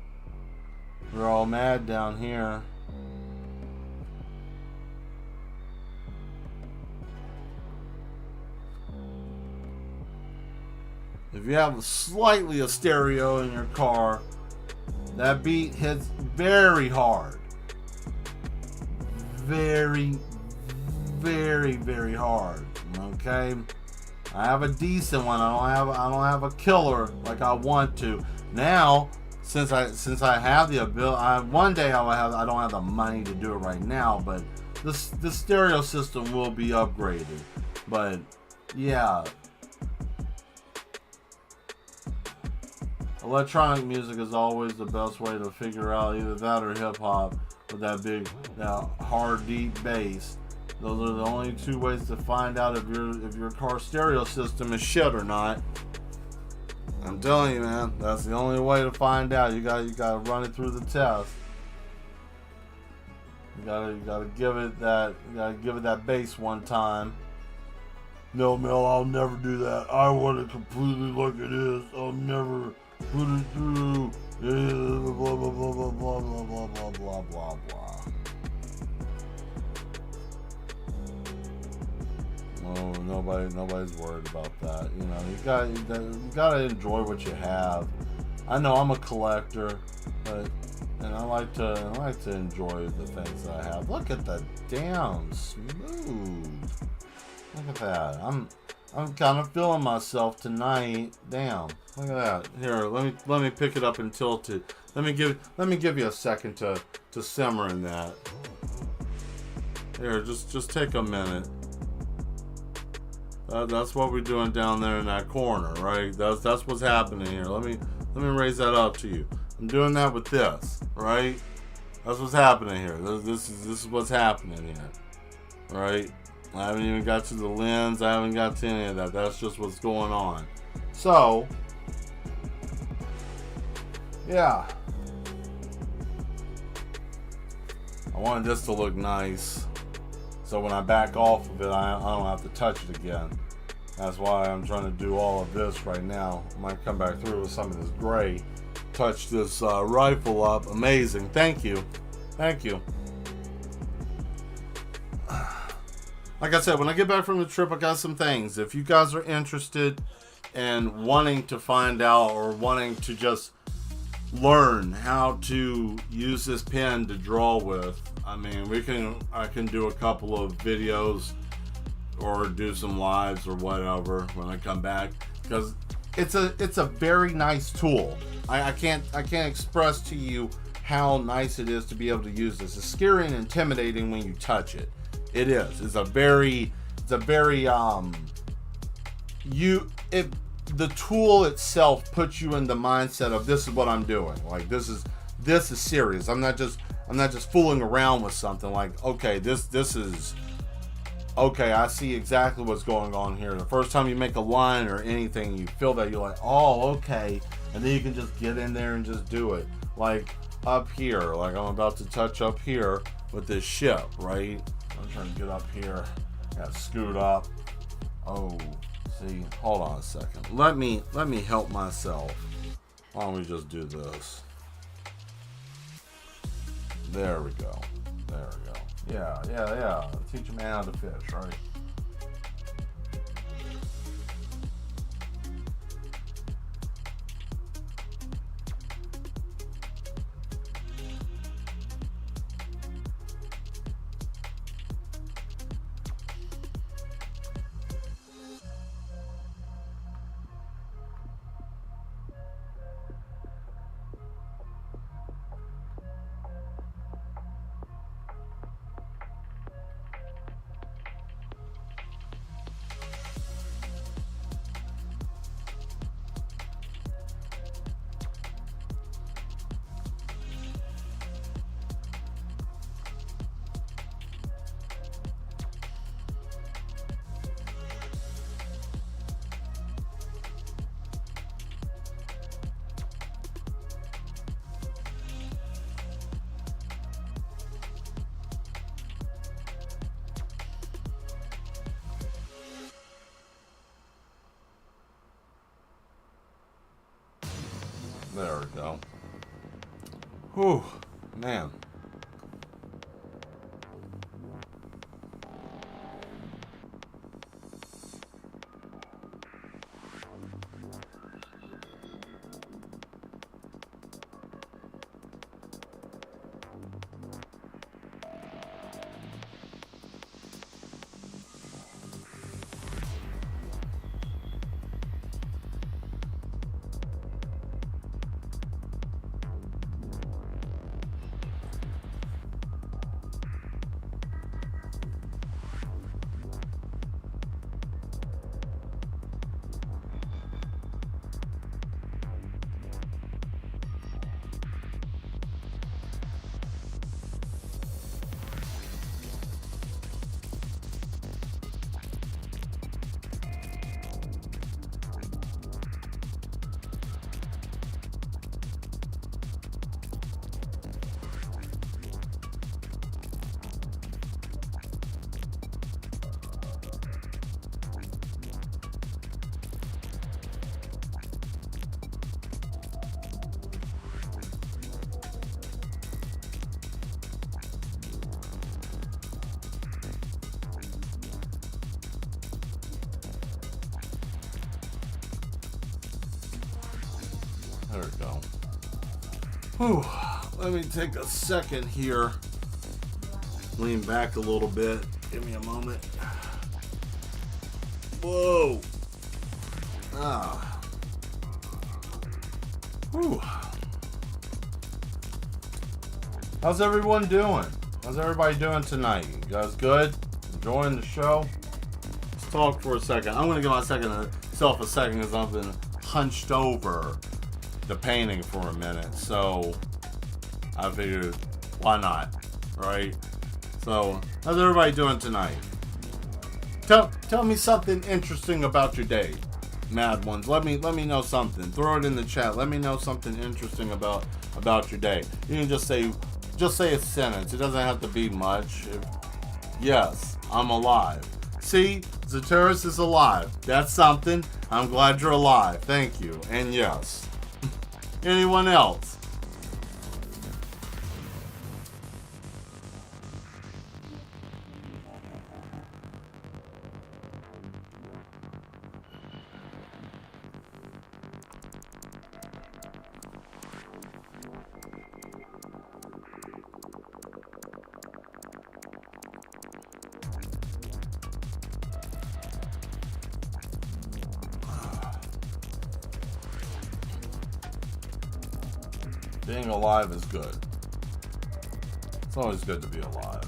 We're all mad down here. If you have slightly a stereo in your car, that beat hits very hard. Very, very, very hard. Okay, I have a decent one. I don't have a killer like I want to. Now, since I have the ability, one day I don't have the money to do it right now, but the stereo system will be upgraded. But yeah, electronic music is always the best way to figure out either that or hip hop with that hard deep bass. Those are the only two ways to find out if your car stereo system is shit or not. I'm telling you, man, that's the only way to find out. You gotta run it through the test. You gotta give it that bass one time. No, Mel, I'll never do that. I want it completely like it is. I'll never put it through. Blah blah blah blah blah blah blah blah blah blah blah. Oh, nobody's worried about that. You know, you gotta enjoy what you have. I know I'm a collector, and I like to enjoy the things that I have. Look at the damn smooth. Look at that. I'm kind of feeling myself tonight. Damn. Look at that. Here, let me pick it up and tilt it. Let me give you a second to simmer in that. Here, just take a minute. That's what we're doing down there in that corner, right? That's what's happening here. Let me raise that up to you. I'm doing that with this, right? That's what's happening here. This is what's happening here, right? I haven't even got to the lens. I haven't got to any of that. That's just what's going on. So, yeah. I wanted this to look nice. So when I back off of it, I don't have to touch it again. That's why I'm trying to do all of this right now. I might come back through with some of this gray. Touch this rifle up. Amazing. Thank you. Thank you. Like I said, when I get back from the trip, I got some things. If you guys are interested in wanting to find out or wanting to just learn how to use this pen to draw with, I mean, I can do a couple of videos or do some lives or whatever when I come back, because it's a very nice tool. I can't express to you how nice it is to be able to use this. It's scary and intimidating when you touch it. It is. It's a very the tool itself puts you in the mindset of, this is what I'm doing. Like, this is serious. I'm not just fooling around with something. Like, okay, this is okay, I see exactly what's going on here. The first time you make a line or anything, you feel that, you're like, oh, okay, and then you can just get in there and just do it. Like up here, like I'm about to touch up here with this ship, right? I'm trying to get up here. Got to scoot up. Oh, see, hold on a second. Let me help myself. Why don't we just do this? There we go. There we go. Yeah. Teach a man how to fish, right? There we go. Whew, man. There we go. Whew. Let me take a second here. Lean back a little bit. Give me a moment. Whoa. Ah. Whew. How's everyone doing? How's everybody doing tonight? You guys good? Enjoying the show? Let's talk for a second. I'm going to give myself a second because I've been hunched over the painting for a minute. So I figured, why not? Right? So, how's everybody doing tonight? Tell me something interesting about your day, mad ones. Let me know something. Throw it in the chat. Let me know something interesting about your day. You can just say a sentence. It doesn't have to be much. Yes, I'm alive. See, Zateris is alive. That's something. I'm glad you're alive. Thank you. And yes. Anyone else? Being alive is good. It's always good to be alive.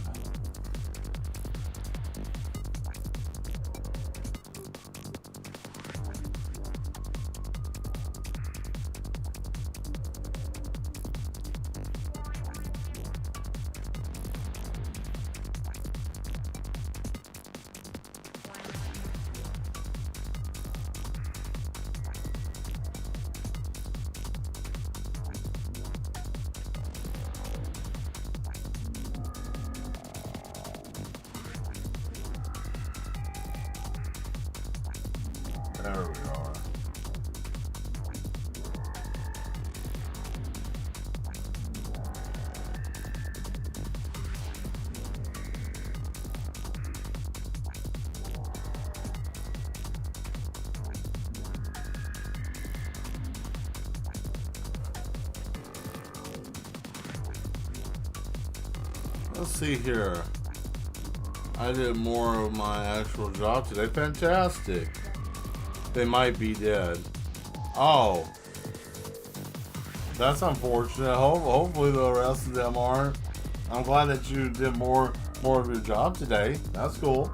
There we are. Let's see here. I did more of my actual job today. Fantastic. They might be dead. Oh. That's unfortunate. Hopefully the rest of them aren't. I'm glad that you did more of your job today. That's cool.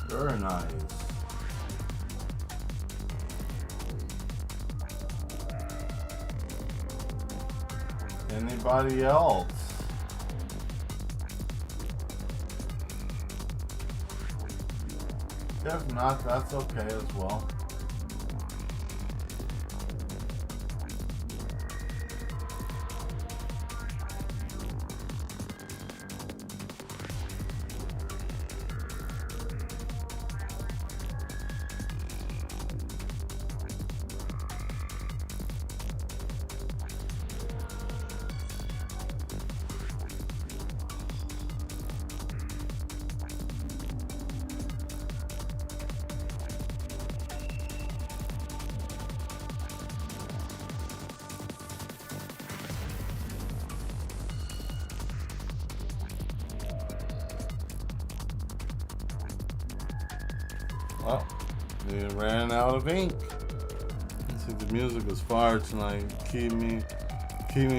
Very nice. Anybody else? If not, that's okay as well. Well, they ran out of ink. I think the music was fire tonight. Keep me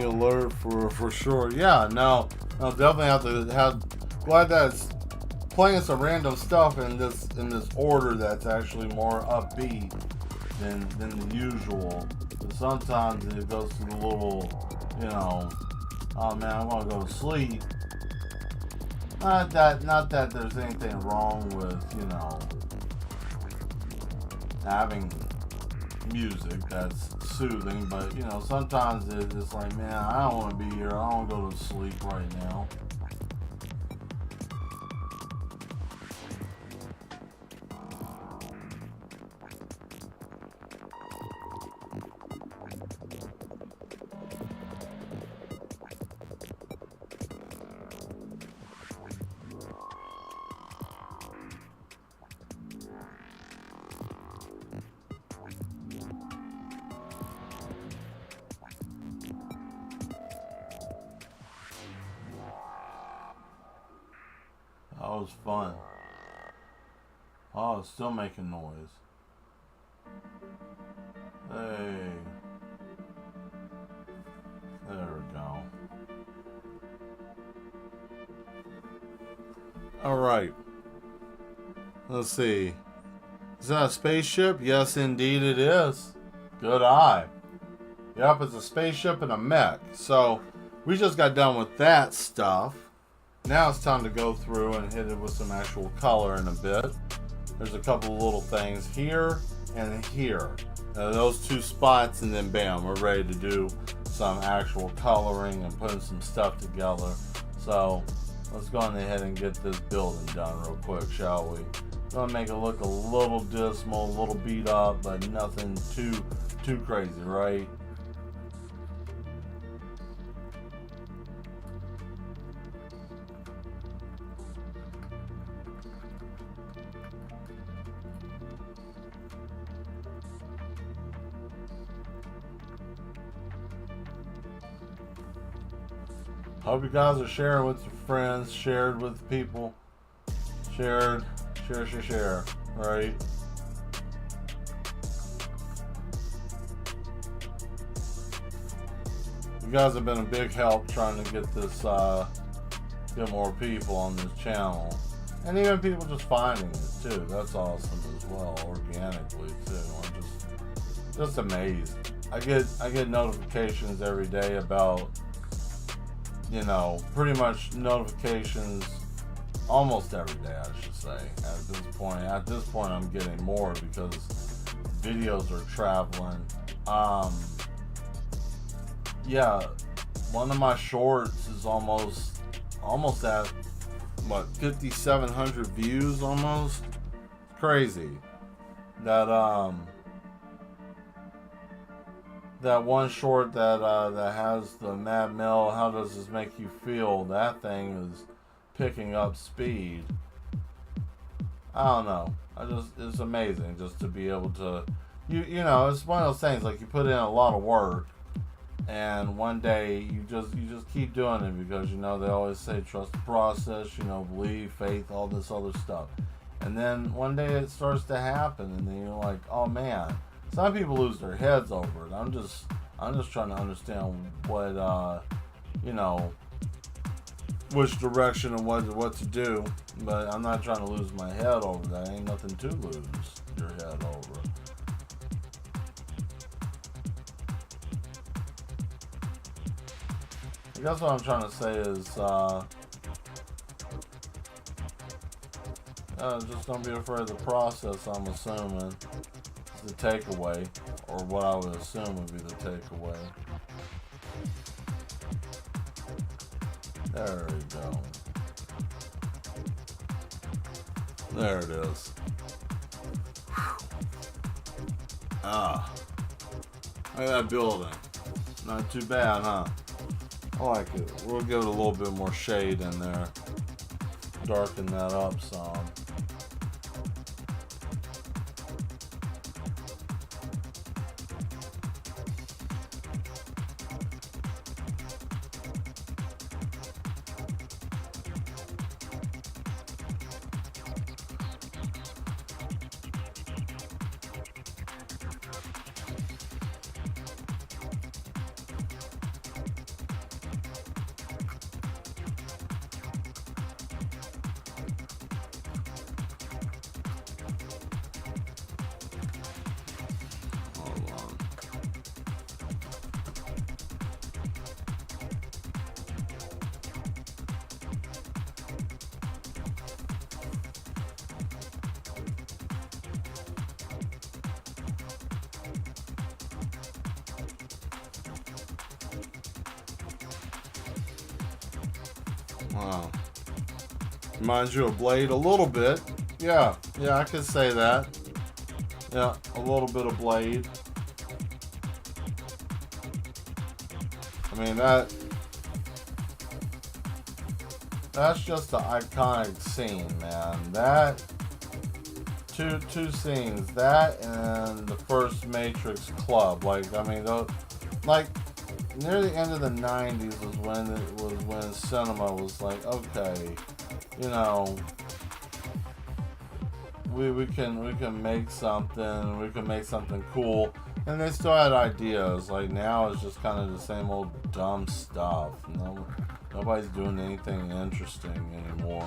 alert for sure. Yeah, no, definitely have to have. Glad that it's playing some random stuff in this order that's actually more upbeat than the usual. But sometimes it goes to the little, oh man, I want to go to sleep. Not that there's anything wrong with, having music that's soothing, but sometimes it's like, man, I don't want to be here. I don't want to go to sleep right now. was fun. Oh, it's still making noise. Hey. There we go. Alright. Let's see. Is that a spaceship? Yes, indeed it is. Good eye. Yep, it's a spaceship and a mech. So, we just got done with that stuff. Now it's time to go through and hit it with some actual color in a bit. There's a couple of little things here and here. Those two spots, and then bam, we're ready to do some actual coloring and putting some stuff together. So let's go on ahead and get this building done real quick, shall we? Gonna make it look a little dismal, a little beat up, but nothing too crazy, right? Hope you guys are sharing with your friends, shared with people, share, right? You guys have been a big help trying to get this, get more people on this channel. And even people just finding it too. That's awesome as well, organically too. I'm just amazed. I get notifications every day about, you know, pretty much notifications almost every day, I should say. At this point I'm getting more because videos are traveling. Yeah, one of my shorts is almost at what, 5,700 views almost. Crazy. That one short that has the Mad Mel, how does this make you feel? That thing is picking up speed. I don't know. It's amazing just to be able to, you know, it's one of those things, like you put in a lot of work, and one day you just keep doing it because, you know, they always say trust the process, you know, believe, faith, all this other stuff. And then one day it starts to happen, and then you're like, oh man. Some people lose their heads over it. I'm just trying to understand what, you know, which direction and what to do. But I'm not trying to lose my head over that. Ain't nothing to lose your head over. I guess what I'm trying to say is, just don't be afraid of the process, I'm assuming. The takeaway, or what I would assume would be the takeaway. There we go. There it is. Ah, look at that building. Not too bad, huh? I like it. We'll give it a little bit more shade in there. Darken that up some. Wow. Reminds you of Blade a little bit. Yeah, I could say that. Yeah, a little bit of Blade. I mean, that's just an iconic scene, man. That two scenes, that and the first Matrix Club. Like, I mean, like near the end of the 90s was when cinema was like, okay, you know, we can make something. We can make something cool. And they still had ideas. Like now, it's just kind of the same old dumb stuff. Nobody's doing anything interesting anymore.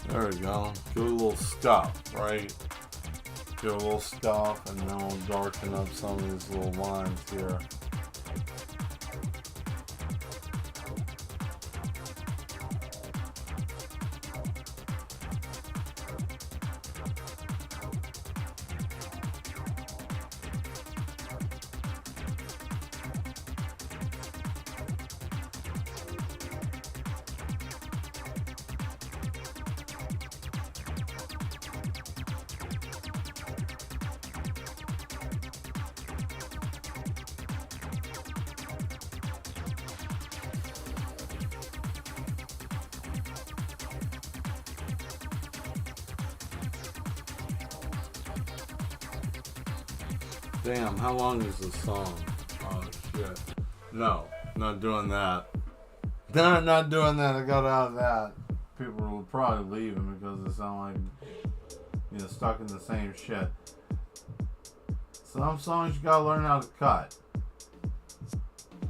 There we go. Do a little scuff, right? Do a little scuff, and then we'll darken up some of these little lines here. Damn, how long is this song? Oh shit. No, not doing that. Not doing that. I got out of that. People will probably leave them because it sound like stuck in the same shit. Some songs you gotta learn how to cut.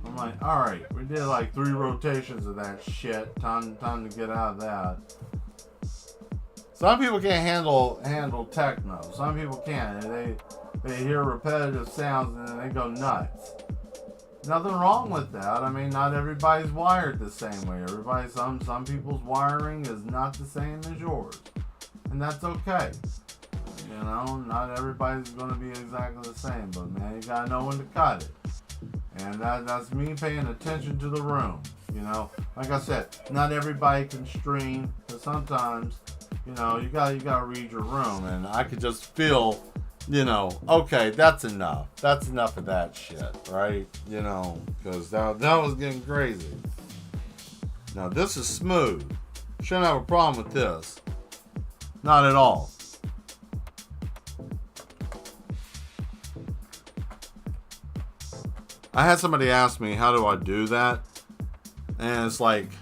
I'm like, alright, we did like 3 rotations of that shit. Time to get out of that. Some people can't handle techno. Some people can't. They hear repetitive sounds and then they go nuts. Nothing wrong with that. I mean, not everybody's wired the same way. Some people's wiring is not the same as yours, and that's okay. Not everybody's gonna be exactly the same, but man, you gotta know when to cut it. And that's me paying attention to the room. Like I said, not everybody can stream, but sometimes, you gotta read your room, and I could just feel. Okay, that's enough. That's enough of that shit, right? Because that was getting crazy. Now, this is smooth. Shouldn't have a problem with this. Not at all. I had somebody ask me, how do I do that? And it's like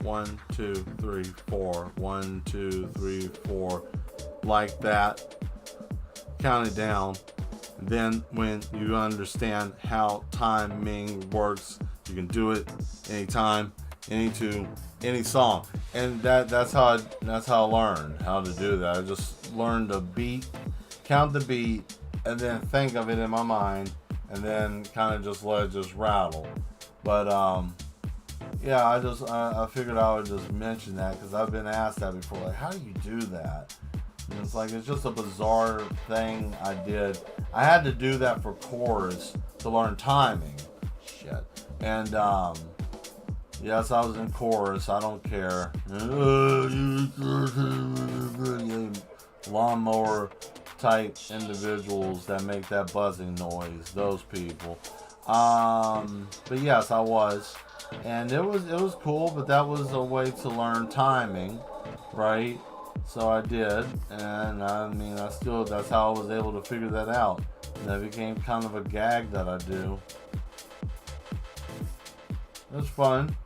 1, 2, 3, 4, 1, 2, 3, 4, like that. Count it down, and then when you understand how timing works, you can do it anytime, any song, and that's how I learned how to do that. I just learned the beat, count the beat, and then think of it in my mind, and then kind of just let it just rattle. But yeah, I figured I would just mention that because I've been asked that before, like, how do you do that? And it's just a bizarre thing I did. I had to do that for chorus to learn timing. Shit. And, yes, I was in chorus. I don't care. Lawnmower type individuals that make that buzzing noise. Those people. But yes, I was. And it was cool, but that was a way to learn timing, right? So I did, and that's how I was able to figure that out. And that became kind of a gag that I do. It's fun.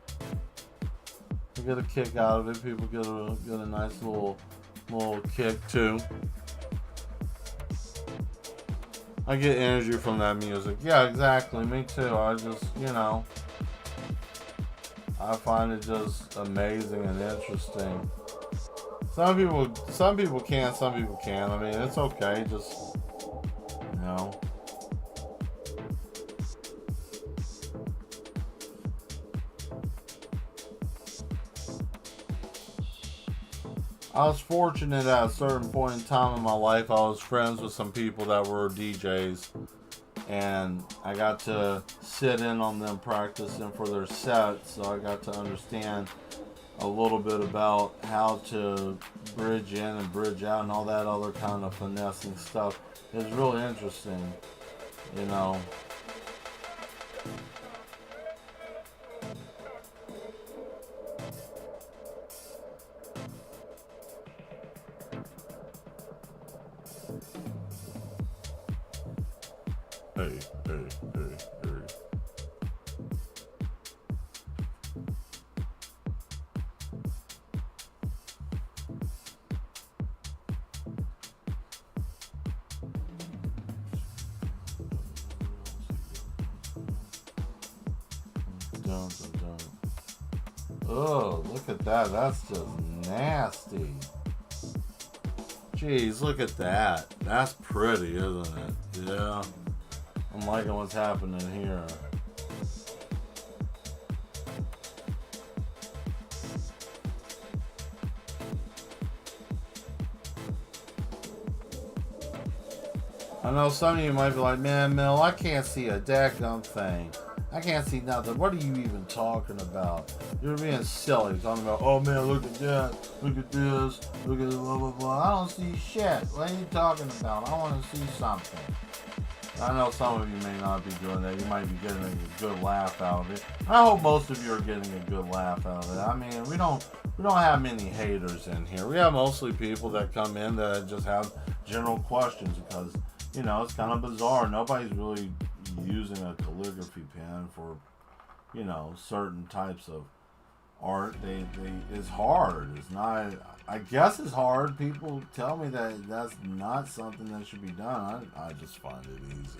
I get a kick out of it. People get a nice little kick too. I get energy from that music. Yeah, exactly. Me too. I just, I find it just amazing and interesting. Some people can, some people can't. I mean, it's okay. Just, I was fortunate at a certain point in time in my life. I was friends with some people that were DJs, and I got to sit in on them practicing for their sets, so I got to understand a little bit about how to bridge in and bridge out and all that other kind of finessing stuff. It's really interesting, you know. Hey, hey, hey, hey. Dun, dun, dun. Oh, look at that. That's just nasty. Jeez, look at that. That's pretty, isn't it? Yeah. I'm liking what's happening here. I know some of you might be like, man, Mel, I can't see a daggum thing. I can't see nothing. What are you even talking about? You're being silly. You're talking about, oh man, look at that. Look at this. Look at blah, blah, blah. I don't see shit. What are you talking about? I want to see something. I know some of you may not be doing that. You might be getting a good laugh out of it. I hope most of you are getting a good laugh out of it. I mean, we don't have many haters in here. We have mostly people that come in that just have general questions because, you know, it's kind of bizarre. Nobody's really using a calligraphy pen for, you know, certain types of art. It's hard. It's not. I guess it's hard. People tell me that that's not something that should be done. I just find it easy.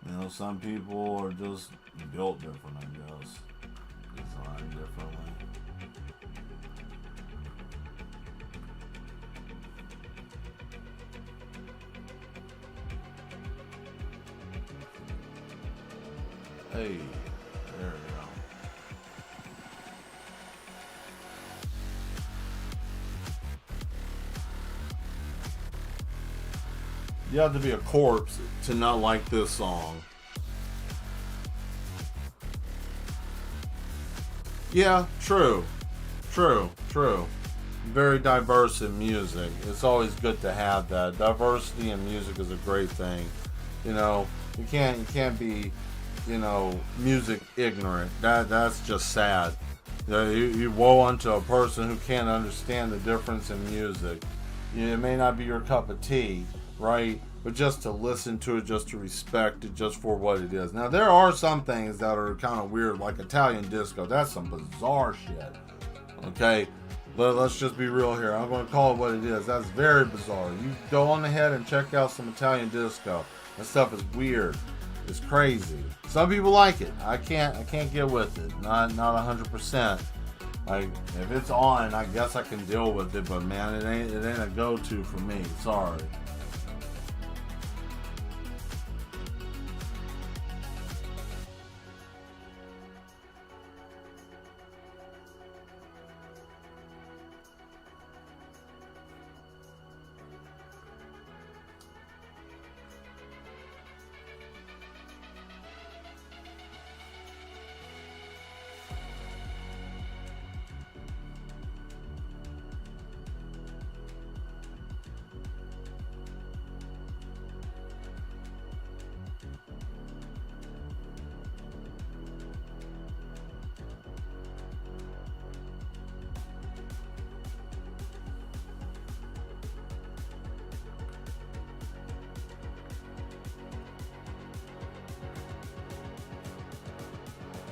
You know, some people are just built different, I guess. Designed differently. Hey, there we go. You have to be a corpse to not like this song. Yeah, true. Very diverse in music. It's always good to have that. Diversity in music is a great thing. You know, you can't be, you know, music ignorant. That's just sad. You woe unto a person who can't understand the difference in music. It may not be your cup of tea, right? But just to listen to it, just to respect it, just for what it is. Now, there are some things that are kind of weird, like Italian disco. That's some bizarre shit. Okay? But let's just be real here. I'm going to call it what it is. That's very bizarre. You go on ahead and check out some Italian disco. That stuff is weird. It's crazy. Some people like it. I can't get with it. Not 100%. Like, if it's on, I guess I can deal with it, but man, it ain't a go-to for me. Sorry.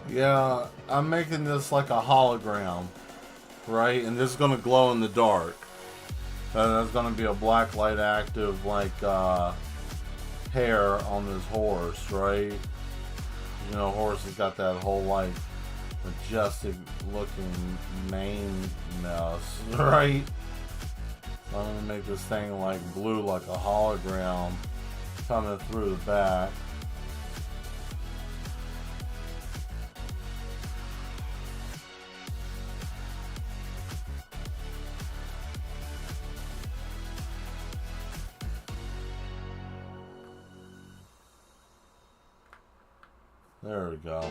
Yeah, I'm making this like a hologram, right? And this is going to glow in the dark. There's going to be a black light active, like, hair on this horse, right? You know, horse has got that whole, like, majestic looking mane mess, right? So I'm going to make this thing, like, blue like a hologram coming through the back. There we go.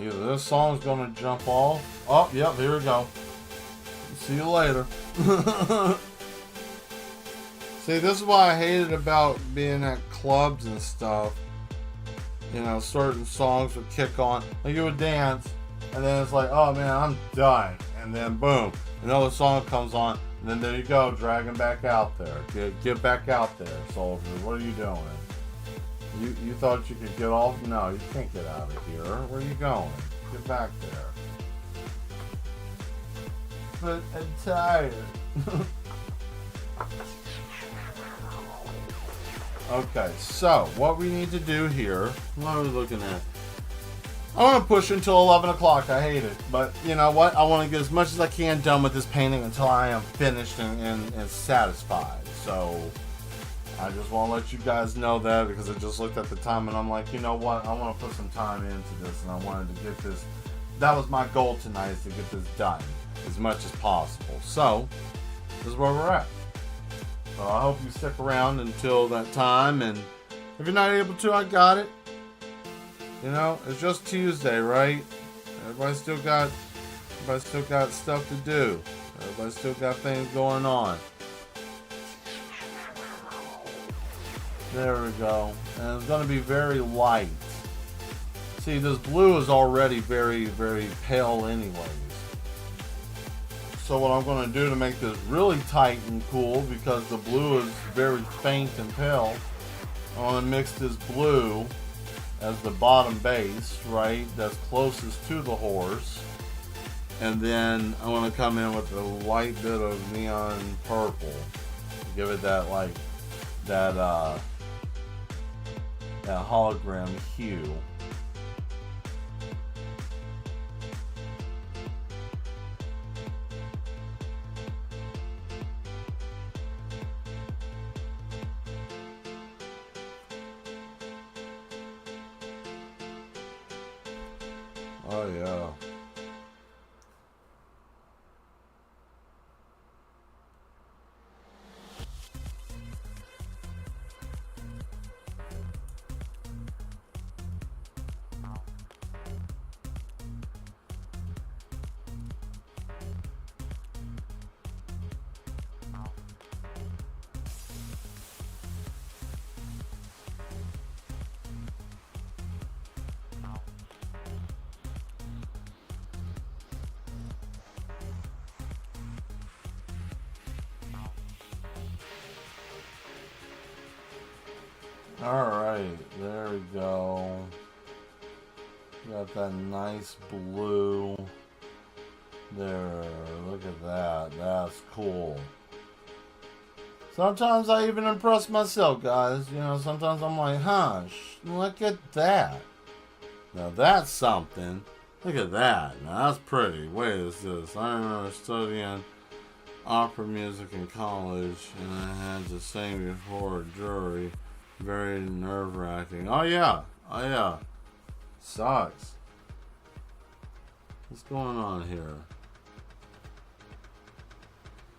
Either this song's gonna jump off. Oh, yep, here we go. See you later. See, this is what I hated about being at clubs and stuff. You know, certain songs would kick on. Like, you would dance, and then it's like, oh man, I'm done. And then boom, another song comes on, and then there you go, dragging back out there. Get back out there, soldier. What are you doing? You thought you could get off? No, you can't get out of here. Where are you going? Get back there. But I'm tired. Okay, so what we need to do here, what are we looking at? I want to push until 11 o'clock. I hate it. But you know what? I want to get as much as I can done with this painting until I am finished and satisfied. So I just want to let you guys know that, because I just looked at the time and I'm like, you know what? I want to put some time into this, and I wanted to get this. That was my goal tonight, is to get this done as much as possible. So this is where we're at. So I hope you stick around until that time, and if you're not able to, I got it. You know, it's just Tuesday, right? Everybody still got stuff to do. Everybody still got things going on. There we go. And it's going to be very light. See, this blue is already very, very pale anyways. So what I'm going to do to make this really tight and cool, because the blue is very faint and pale, I want to mix this blue as the bottom base, right, that's closest to the horse. And then I want to come in with a light bit of neon purple. Give it that, like, that hologram hue. Oh yeah. Alright, there we go. Got that nice blue. There, look at that. That's cool. Sometimes I even impress myself, guys. You know, sometimes I'm like, huh, look at that. Now that's something. Look at that. Now that's pretty. Wait, is this? I remember studying opera music in college, and I had to sing before a jury. Very nerve-wracking. Oh yeah. Sucks. What's going on here?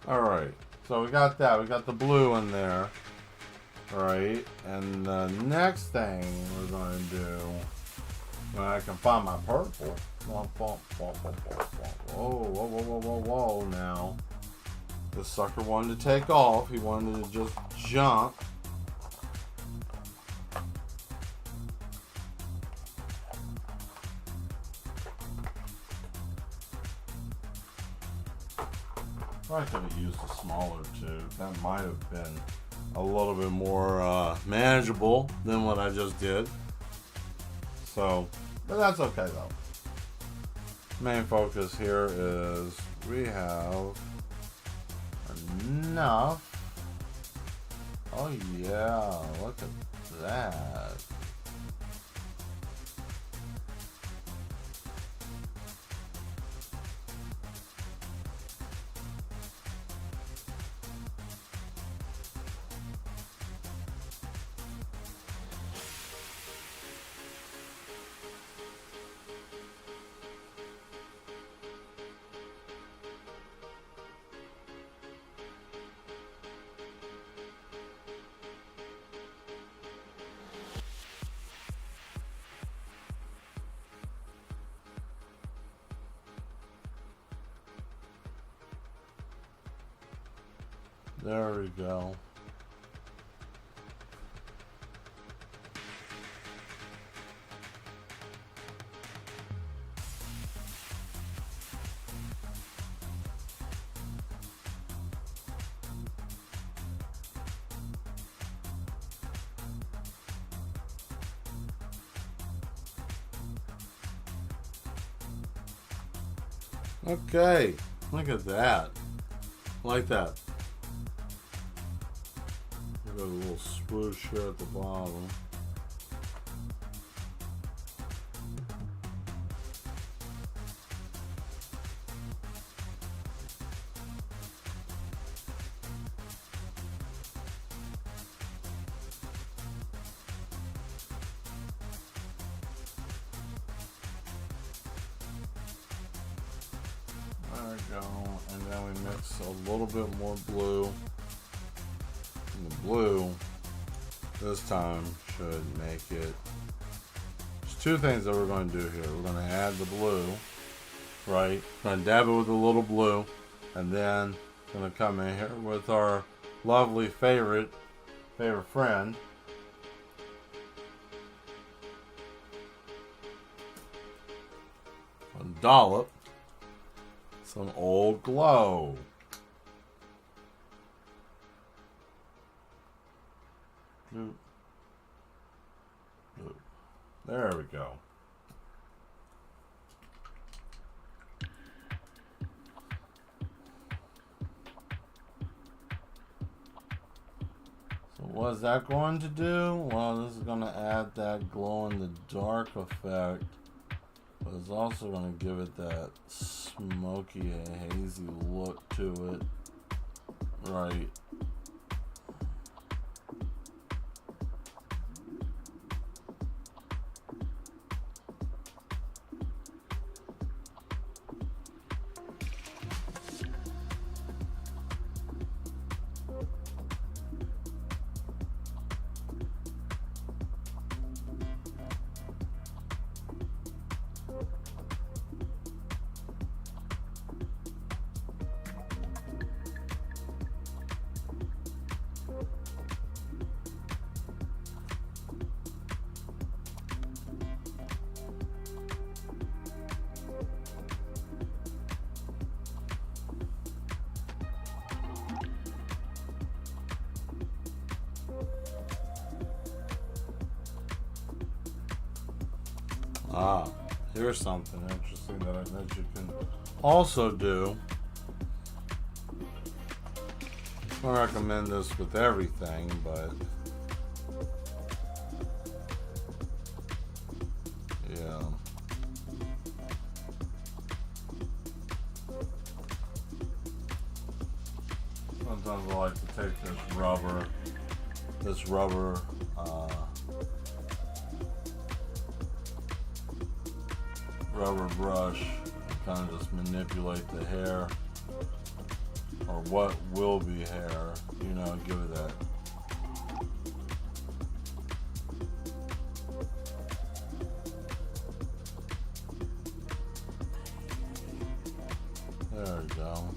Alright. So we got that. We got the blue in there. Alright. And the next thing we're going to do, when I can find my purple. Whoa, now. This sucker wanted to take off. He wanted to just jump. I could have used a smaller tube. That might have been a little bit more manageable than what I just did. So, but that's okay though. Main focus here is we have enough. Oh yeah, look at that. There we go. Okay, look at that. Like that. Got a little swoosh here at the bottom. There we go, and then we mix a little bit more blue. And the blue, this time, should make it. There's two things that we're going to do here. We're going to add the blue, right? We're going to dab it with a little blue, and then we're going to come in here with our lovely favorite friend. And dollop some Old Glow. There we go. So what is that going to do? Well, this is going to add that glow in the dark effect, but it's also going to give it that smoky, hazy look to it. Right. Here's something interesting that you can also do. I don't recommend this with everything, but yeah. Sometimes I like to take this rubber brush and kind of just manipulate the hair, or what will be hair, you know, give it that. There we go.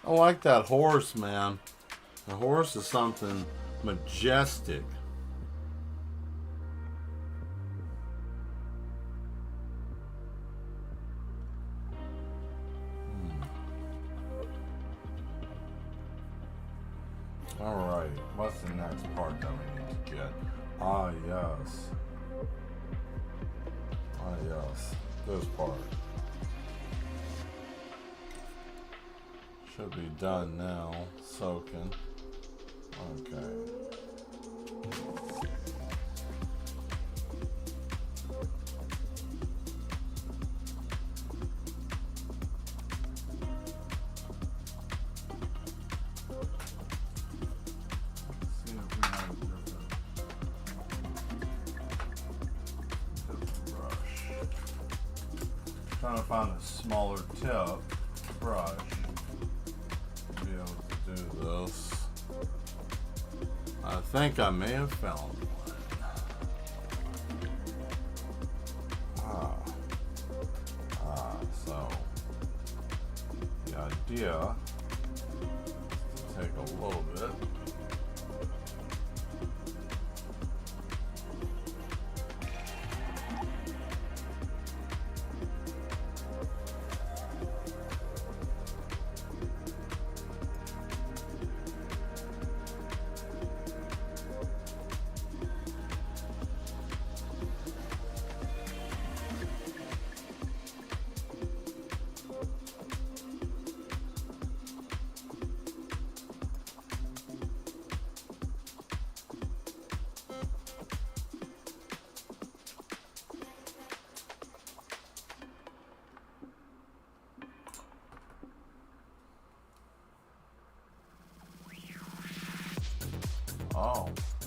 I like that horse, man. The horse is something majestic. All right, what's the next part that we need to get? Ah, yes. Ah, yes. This part. Should be done now, soaking. Okay. See if we have a different brush. Trying to find a smaller tip. brush to be able to do this. I think I may have found one. So the idea is to take a little bit.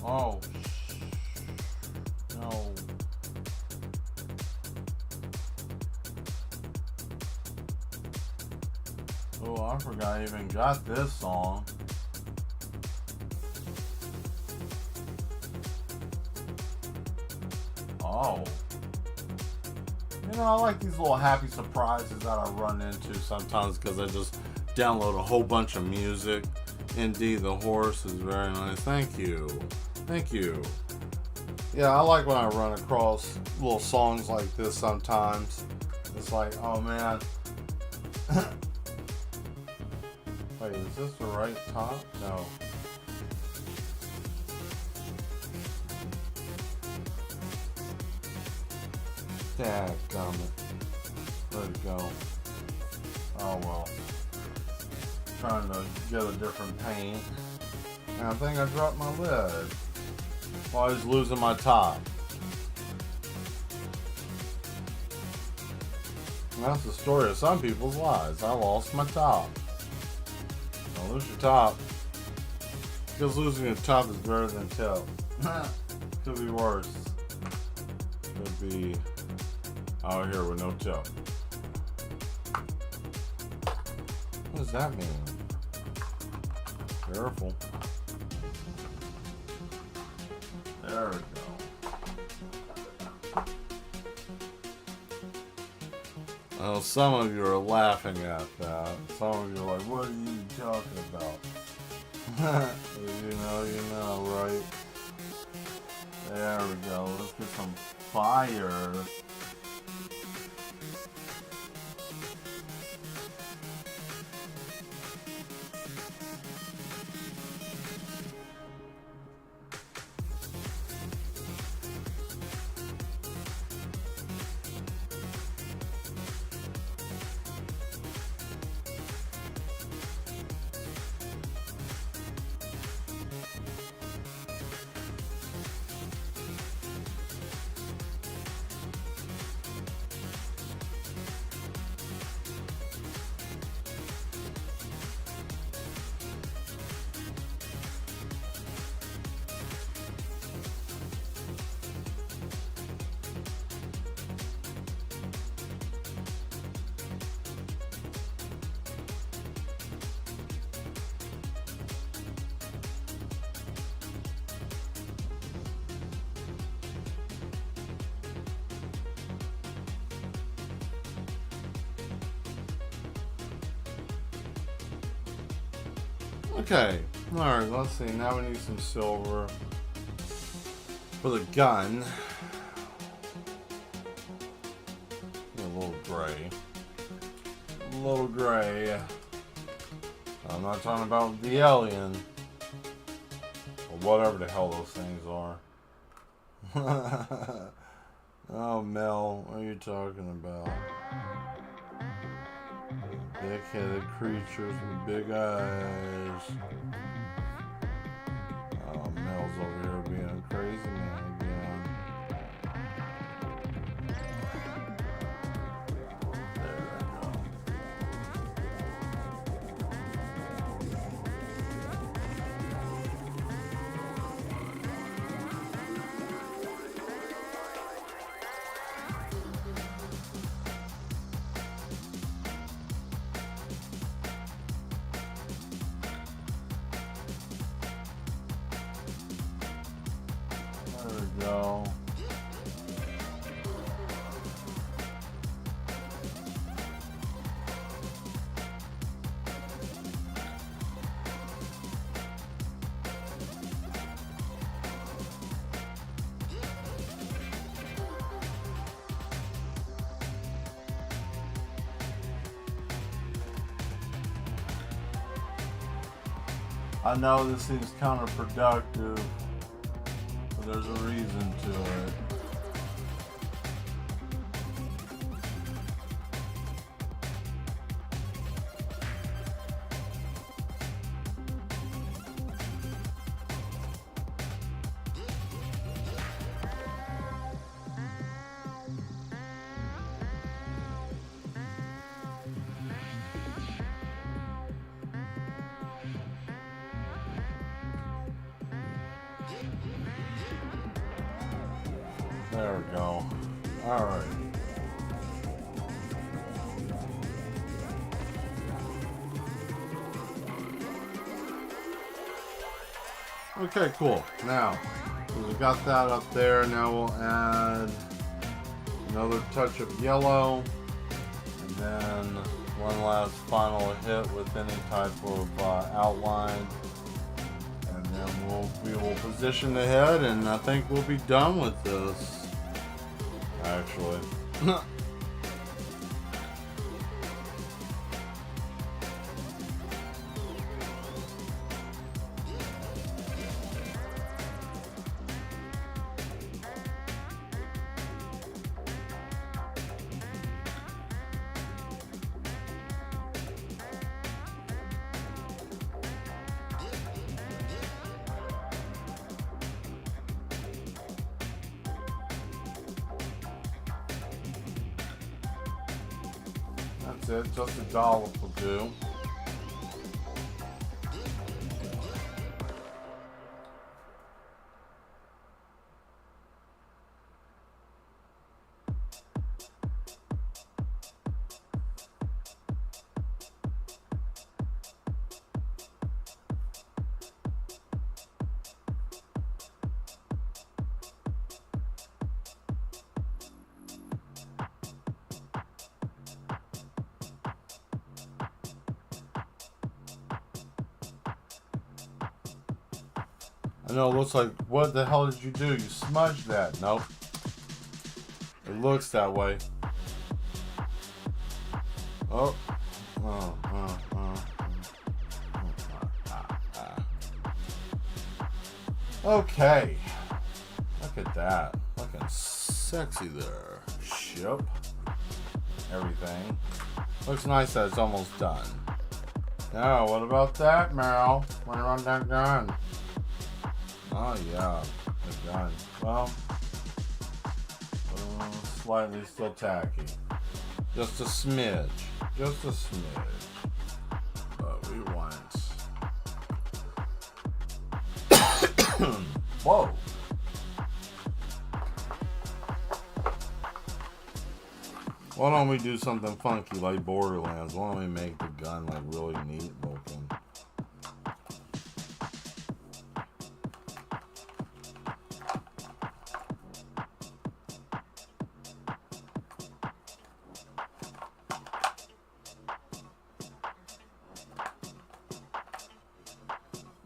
Oh, no. Oh, I forgot I even got this song. Oh. You know, I like these little happy surprises that I run into sometimes because I just download a whole bunch of music. Indeed, the horse is very nice. Thank you. Thank you. Yeah, I like when I run across little songs like this sometimes. It's like, oh man. Wait, is this the right top? No. Dadgummit. Let it go. Oh well. Trying to get a different paint. And I think I dropped my lid while I was losing my top. And that's the story of some people's lives. I lost my top. Don't lose your top. Because losing your top is better than tip. Could be worse. Could be out here with no tip. What does that mean? Careful. There we go. Well, some of you are laughing at that. Some of you are like, what are you talking about? You know, right? There we go. Let's get some fire. Okay, alright, let's see. Now we need some silver for the gun. A little gray. A little gray. I'm not talking about the alien. Or whatever the hell those things are. Oh, Mel, what are you talking about? Big-headed creatures with big eyes. Oh, Mel's over here being a crazy man again. There we go. go. I know this seems counterproductive, but there's a reason to it. There we go. Alright. Okay, cool. Now, we got that up there. Now we'll add another touch of yellow. And then one last final hit with any type of outline. And then we will position the head, and I think we'll be done with this. Actually. That's it, just a dollop will do. I know it looks like, what the hell did you do? You smudged that. Nope. It looks that way. Oh. Okay. Look at that. Looking sexy there. Ship. Everything. Looks nice that it's almost done. Now, what about that, Meryl? What about that gun? Oh yeah, the gun. Well, slightly still tacky. Just a smidge. Just a smidge. But we want... Whoa! Why don't we do something funky like Borderlands? Why don't we make the gun like really neat looking?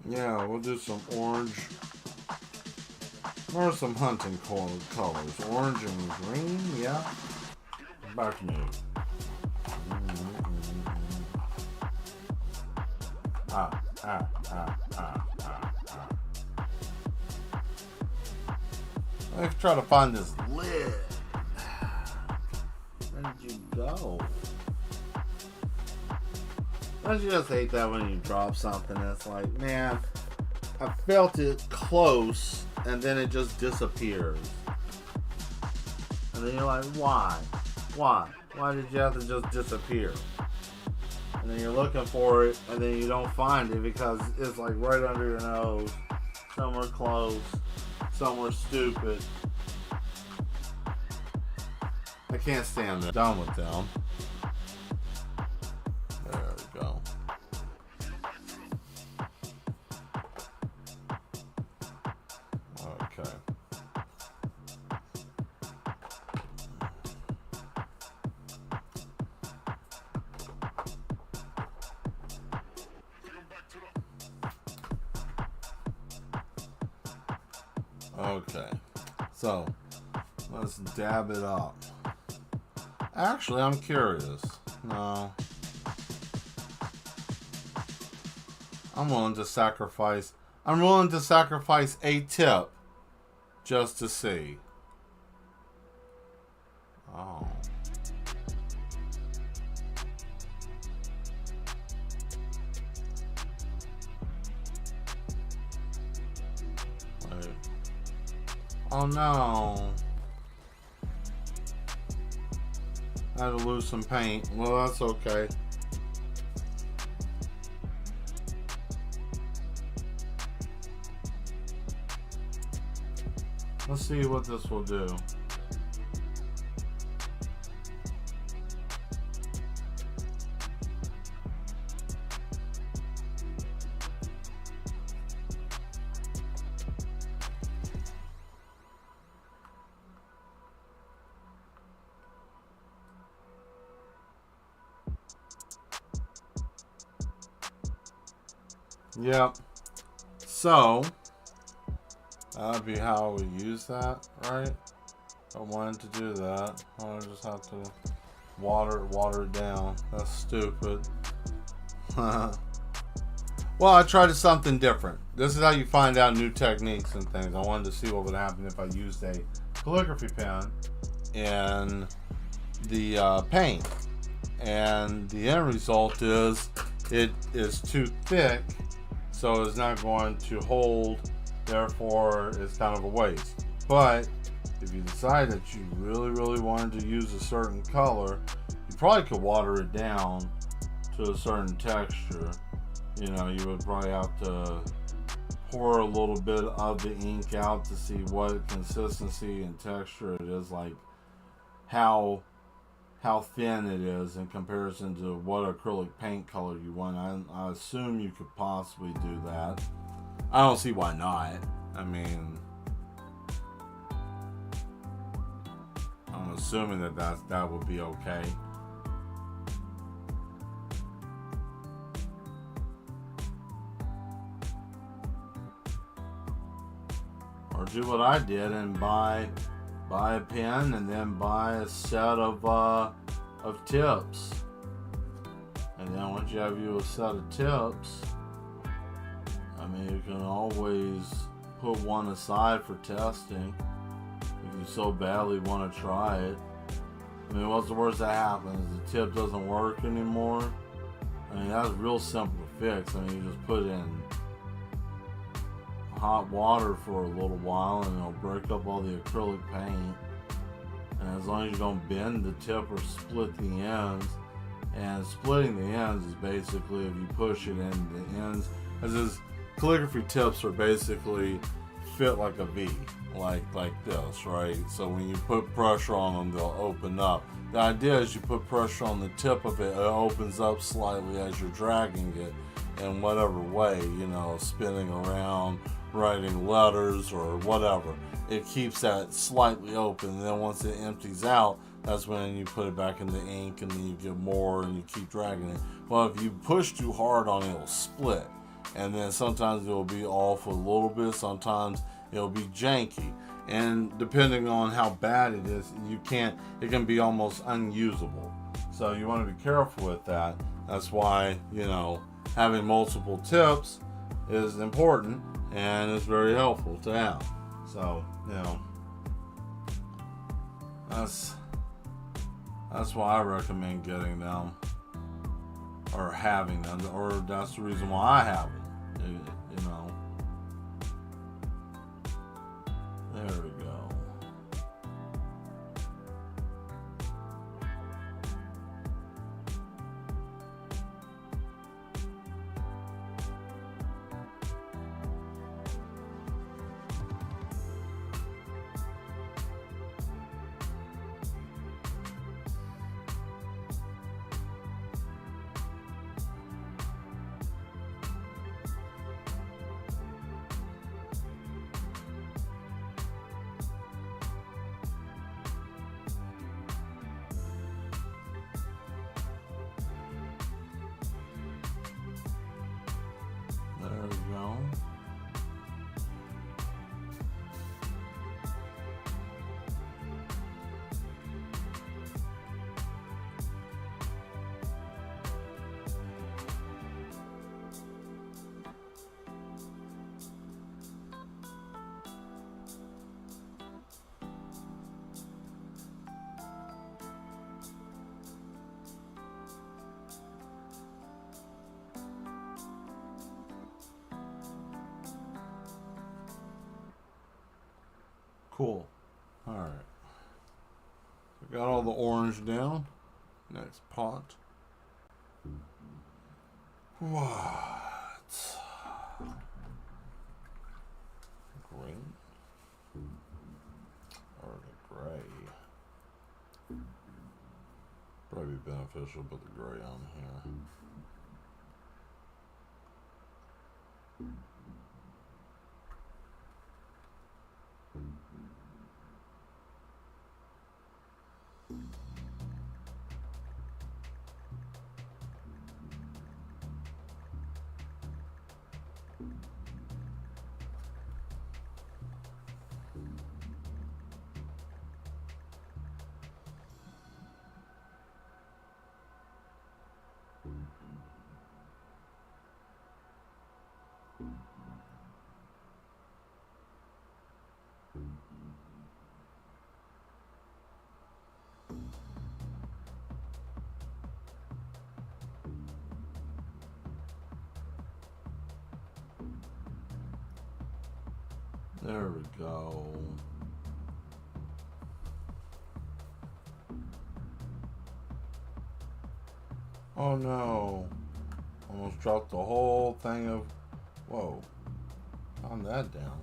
Yeah, we'll do some orange. Or some hunting colors. Orange and green, yeah. Back to me. Let's try to find this lid. Where did you go? Don't you just hate that when you drop something that's like, man, I felt it close and then it just disappears. And then you're like, why? Why? Why did you have to just disappear? And then you're looking for it and then you don't find it because it's like right under your nose. Somewhere close. Somewhere stupid. I can't stand that. Done with them. There we go. Okay. Okay. So, let's dab it up. Actually, I'm curious. No. I'm willing to sacrifice a tip just to see. Oh. Wait. Oh no. I had to lose some paint. Well, that's okay. Let's see what this will do. Yep. So, that'd be how we use that, right? I wanted to do that. I just have to water it down. That's stupid. Well, I tried something different. This is how you find out new techniques and things. I wanted to see what would happen if I used a calligraphy pen in the paint. And the end result is it is too thick, so it's not going to hold, therefore it's kind of a waste. But if you decide that you really wanted to use a certain color, you probably could water it down to a certain texture. You know, you would probably have to pour a little bit of the ink out to see what consistency and texture it is, like how thin it is in comparison to what acrylic paint color you want. I assume you could possibly do that. I don't see why not. I mean, I'm assuming that would be okay. Or do what I did and buy a pen and then buy a set of tips. And then once you have a set of tips, I mean, you can always put one aside for testing if you so badly want to try it. I mean, what's the worst that happens? The tip doesn't work anymore. I mean, that's real simple to fix. I mean, you just put it in hot water for a little while and it'll break up all the acrylic paint. And as long as you don't bend the tip or split the ends, and splitting the ends is basically if you push it in the ends, as is calligraphy tips are basically fit like a V, like this, right? So when you put pressure on them, they'll open up. The idea is you put pressure on the tip of it, it opens up slightly as you're dragging it in whatever way, you know, spinning around, writing letters or whatever. It keeps that slightly open, and then once it empties out, that's when you put it back in the ink, and then you get more and you keep dragging it. Well, if you push too hard on it, it'll split, and then sometimes it'll be off a little bit, sometimes it'll be janky, and depending on how bad it is, it can be almost unusable. So you want to be careful with that. That's why, you know, having multiple tips is important and it's very helpful to have. So, you know, that's why I recommend getting them or having them, or that's the reason why I have them. You know, there we go. Cool. Alright. So got all the orange down. Next pot. What? Green? Or the gray? Probably beneficial, but the gray on here. There we go. Oh no. Almost dropped the whole thing of... Whoa. Calm that down.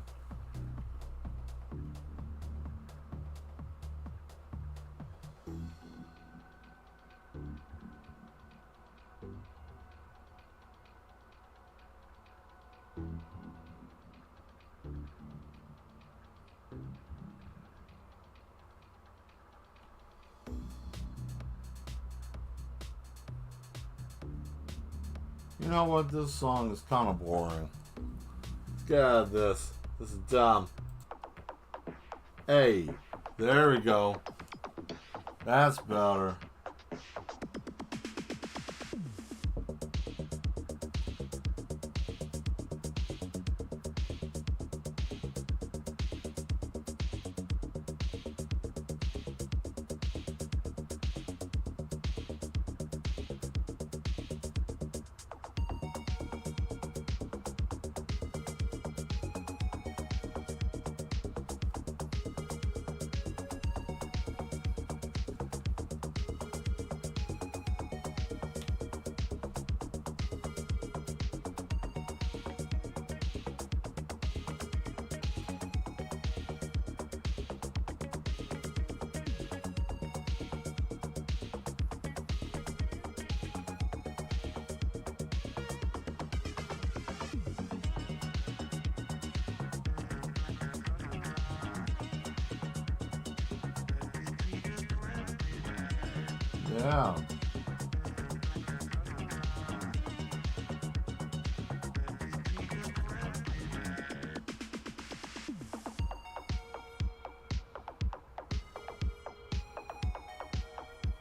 You know what? This song is kind of boring. Let's get out of this. This is dumb. Hey, there we go. That's better. Yeah.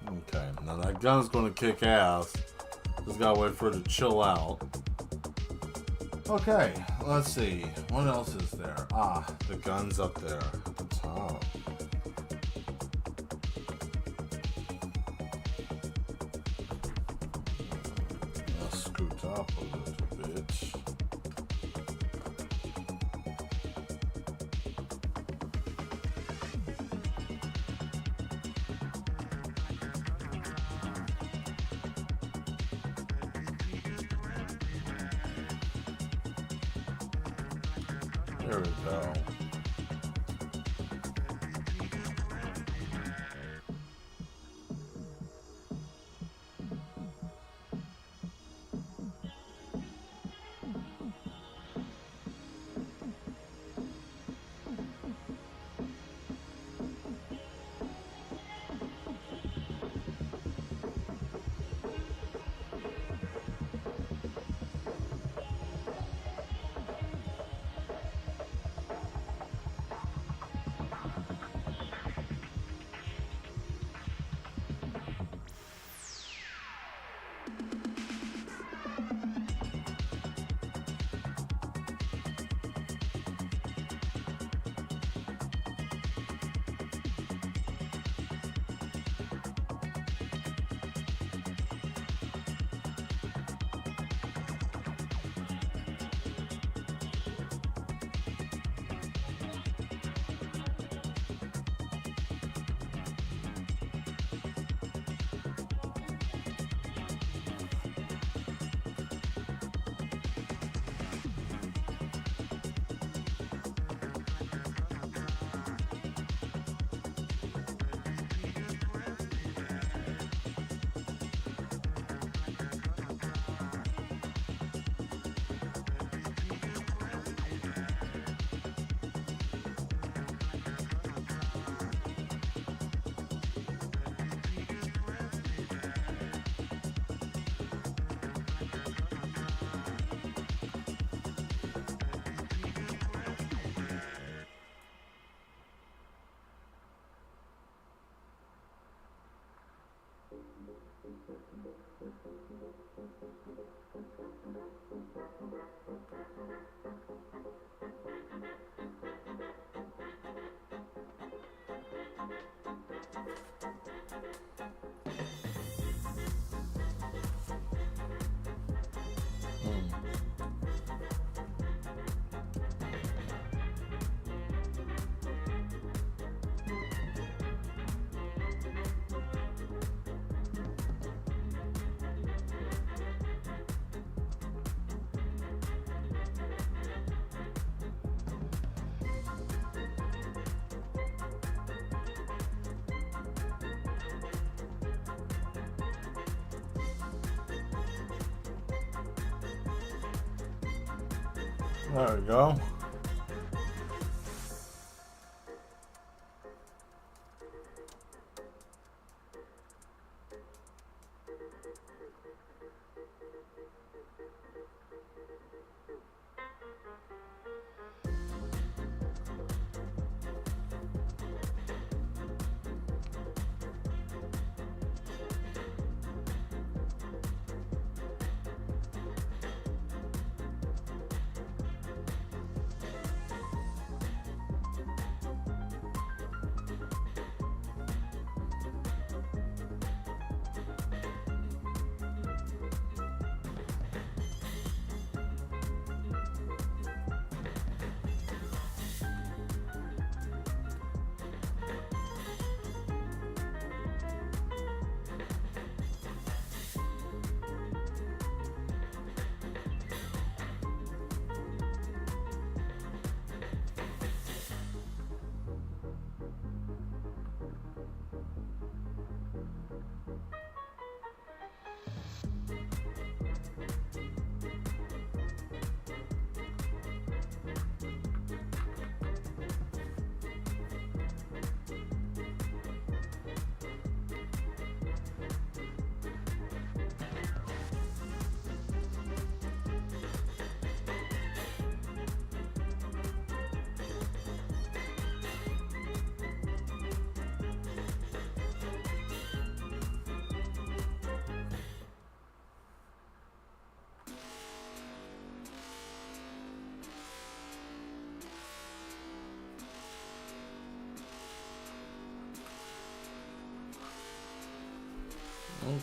Okay, now that gun's gonna kick ass. Just gotta wait for it to chill out. Okay, let's see. What else is there? Ah, the gun's up there at the top. Let's scoot up a little bit. There we go. There we go.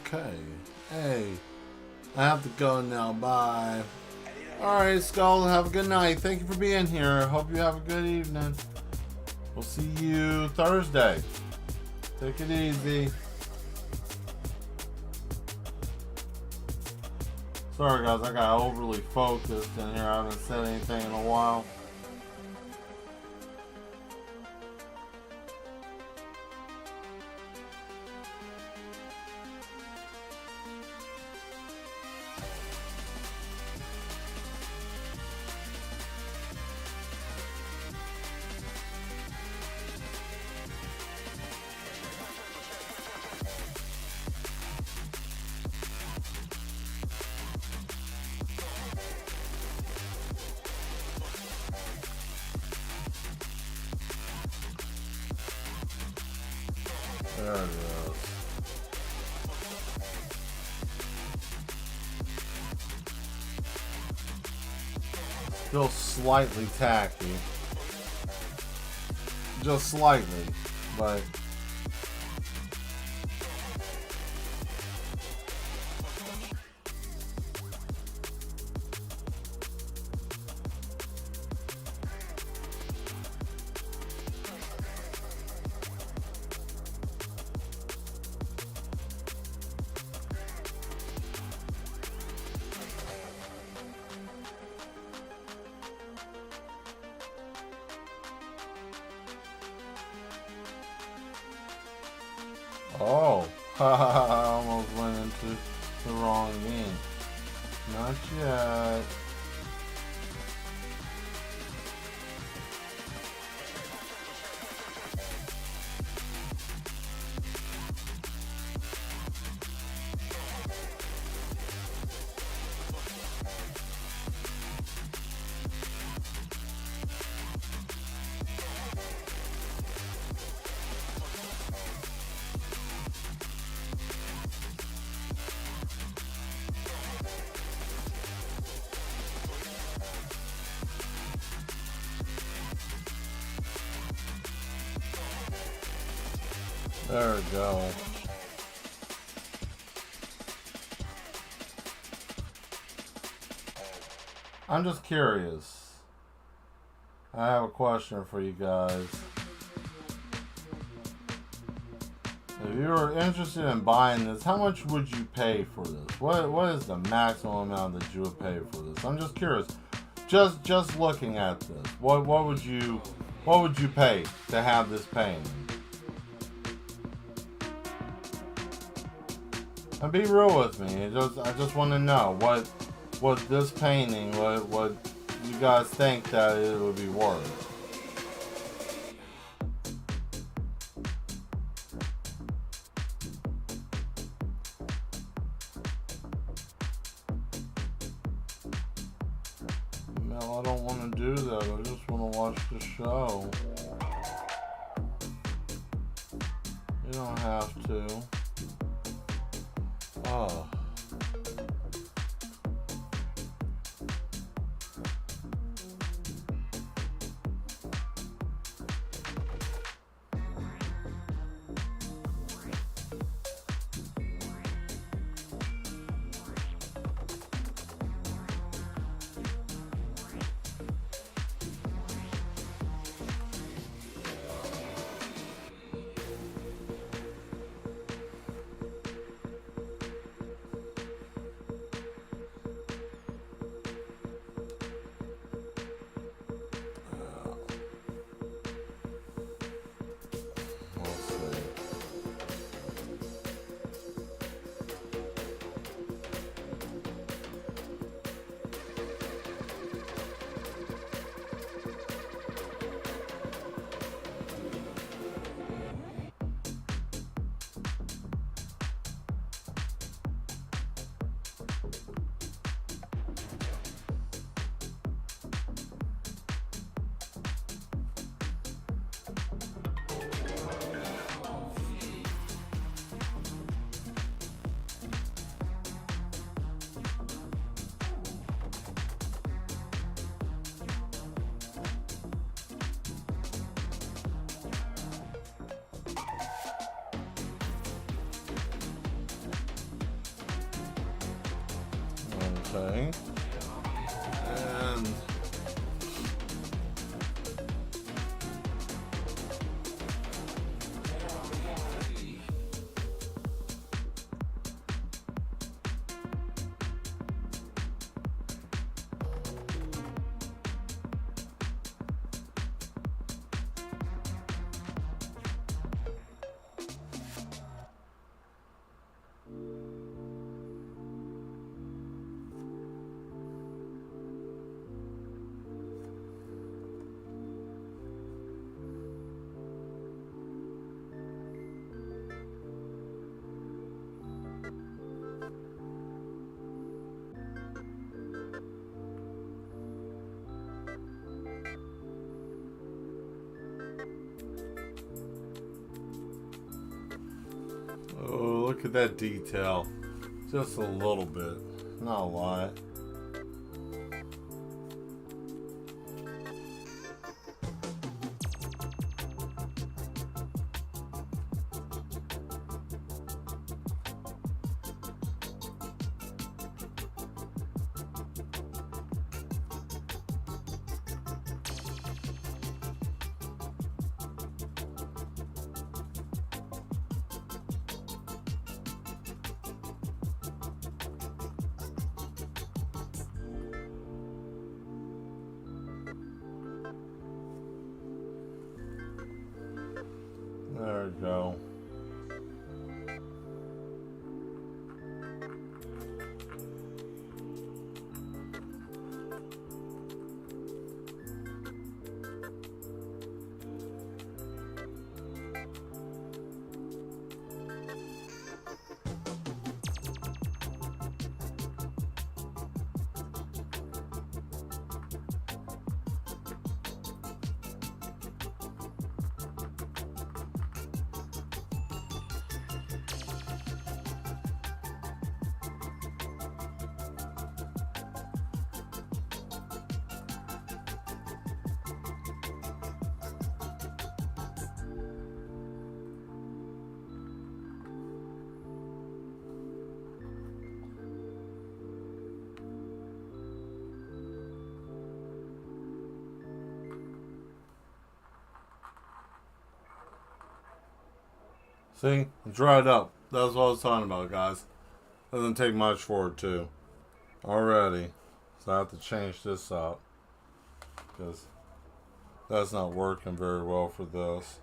Okay. Hey, I have to go now. Bye. Alright, Skull, have a good night. Thank you for being here. Hope you have a good evening. We'll see you Thursday. Take it easy. Sorry guys, I got overly focused in here. I haven't said anything in a while. There it is. Still slightly tacky. Just slightly, but oh, I almost went into the wrong end. Not yet. There we go. I'm just curious. I have a question for you guys. If you were interested in buying this, how much would you pay for this? What is the maximum amount that you would pay for this? I'm just curious. Just looking at this, what would you pay to have this painting? And be real with me. I just want to know what this painting would you guys think that it would be worth. No, I don't want to do that. I just want to watch the show. You don't have to. Oh. Okay. And oh, look at that detail. Just a little bit. Not a lot. There we go. See? It dried up. That's what I was talking about, guys. Doesn't take much for it, too. Already. So I have to change this up. Because that's not working very well for this.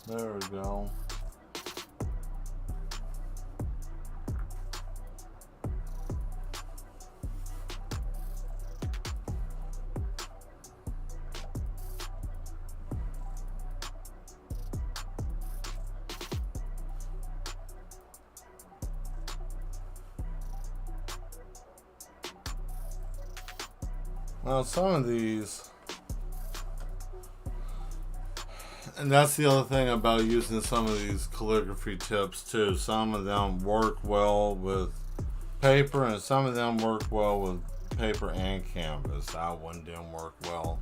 There we go. Well, some of these, and that's the other thing about using some of these calligraphy tips too. Some of them work well with paper, and some of them work well with paper and canvas. That one didn't work well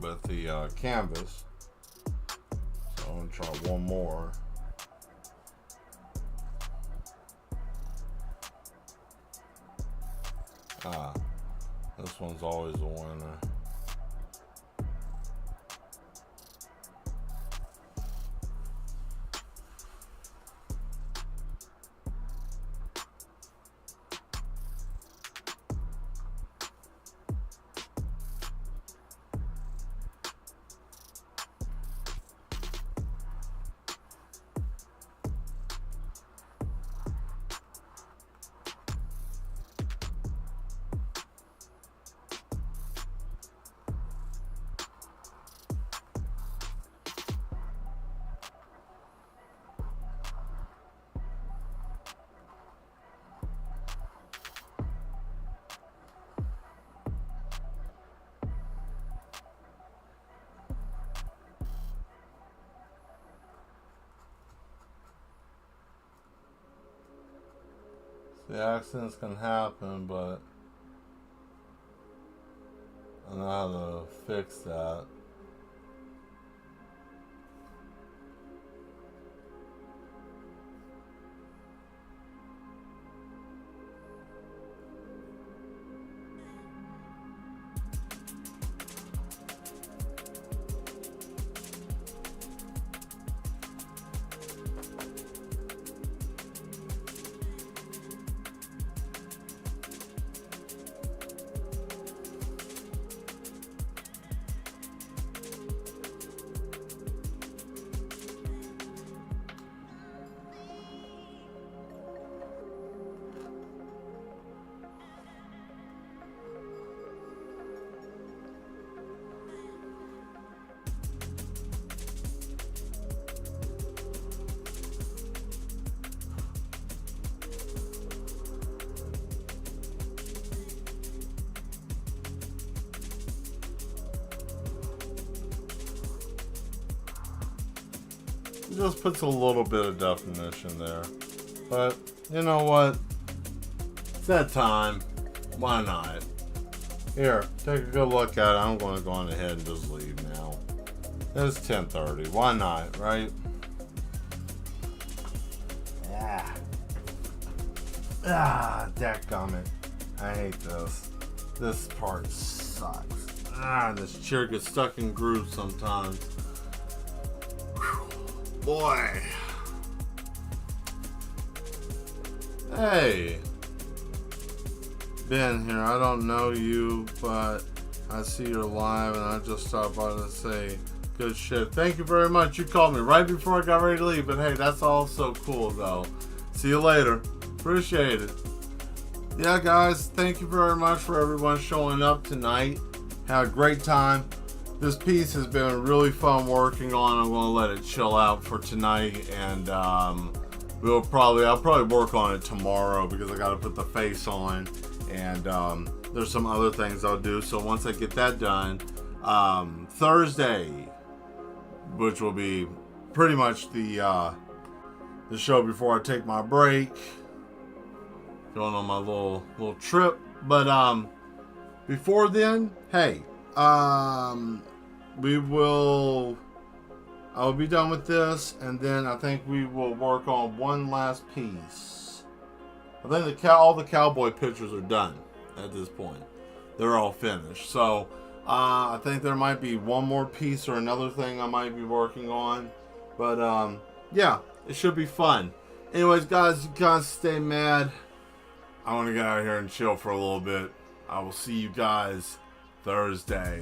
with the canvas. So I'm gonna try one more. This one's always a winner. The accidents can happen, but I know how to fix that. Just puts a little bit of definition there. But you know what? It's that time. Why not? Here, take a good look at it. I'm going to go on ahead and just leave now. It's 10:30. Why not, right? Yeah. Dadgummit. I hate this. This part sucks. This chair gets stuck in grooves sometimes. Boy. Hey. Ben here. I don't know you, but I see you're live and I just stopped by to say good shit. Thank you very much. You called me right before I got ready to leave, but hey, that's also cool though. See you later. Appreciate it. Yeah, guys, thank you very much for everyone showing up tonight. Had a great time. This piece has been really fun working on. I'm gonna let it chill out for tonight, and I'll probably work on it tomorrow because I gotta put the face on, and there's some other things I'll do. So once I get that done, Thursday, which will be pretty much the show before I take my break, going on my little trip. But before then, hey. I'll be done with this, and then I think we will work on one last piece. I think all the cowboy pictures are done at this point. They're all finished. So, I think there might be one more piece or another thing I might be working on. But, yeah, it should be fun. Anyways, guys, you guys stay mad. I want to get out of here and chill for a little bit. I will see you guys Thursday.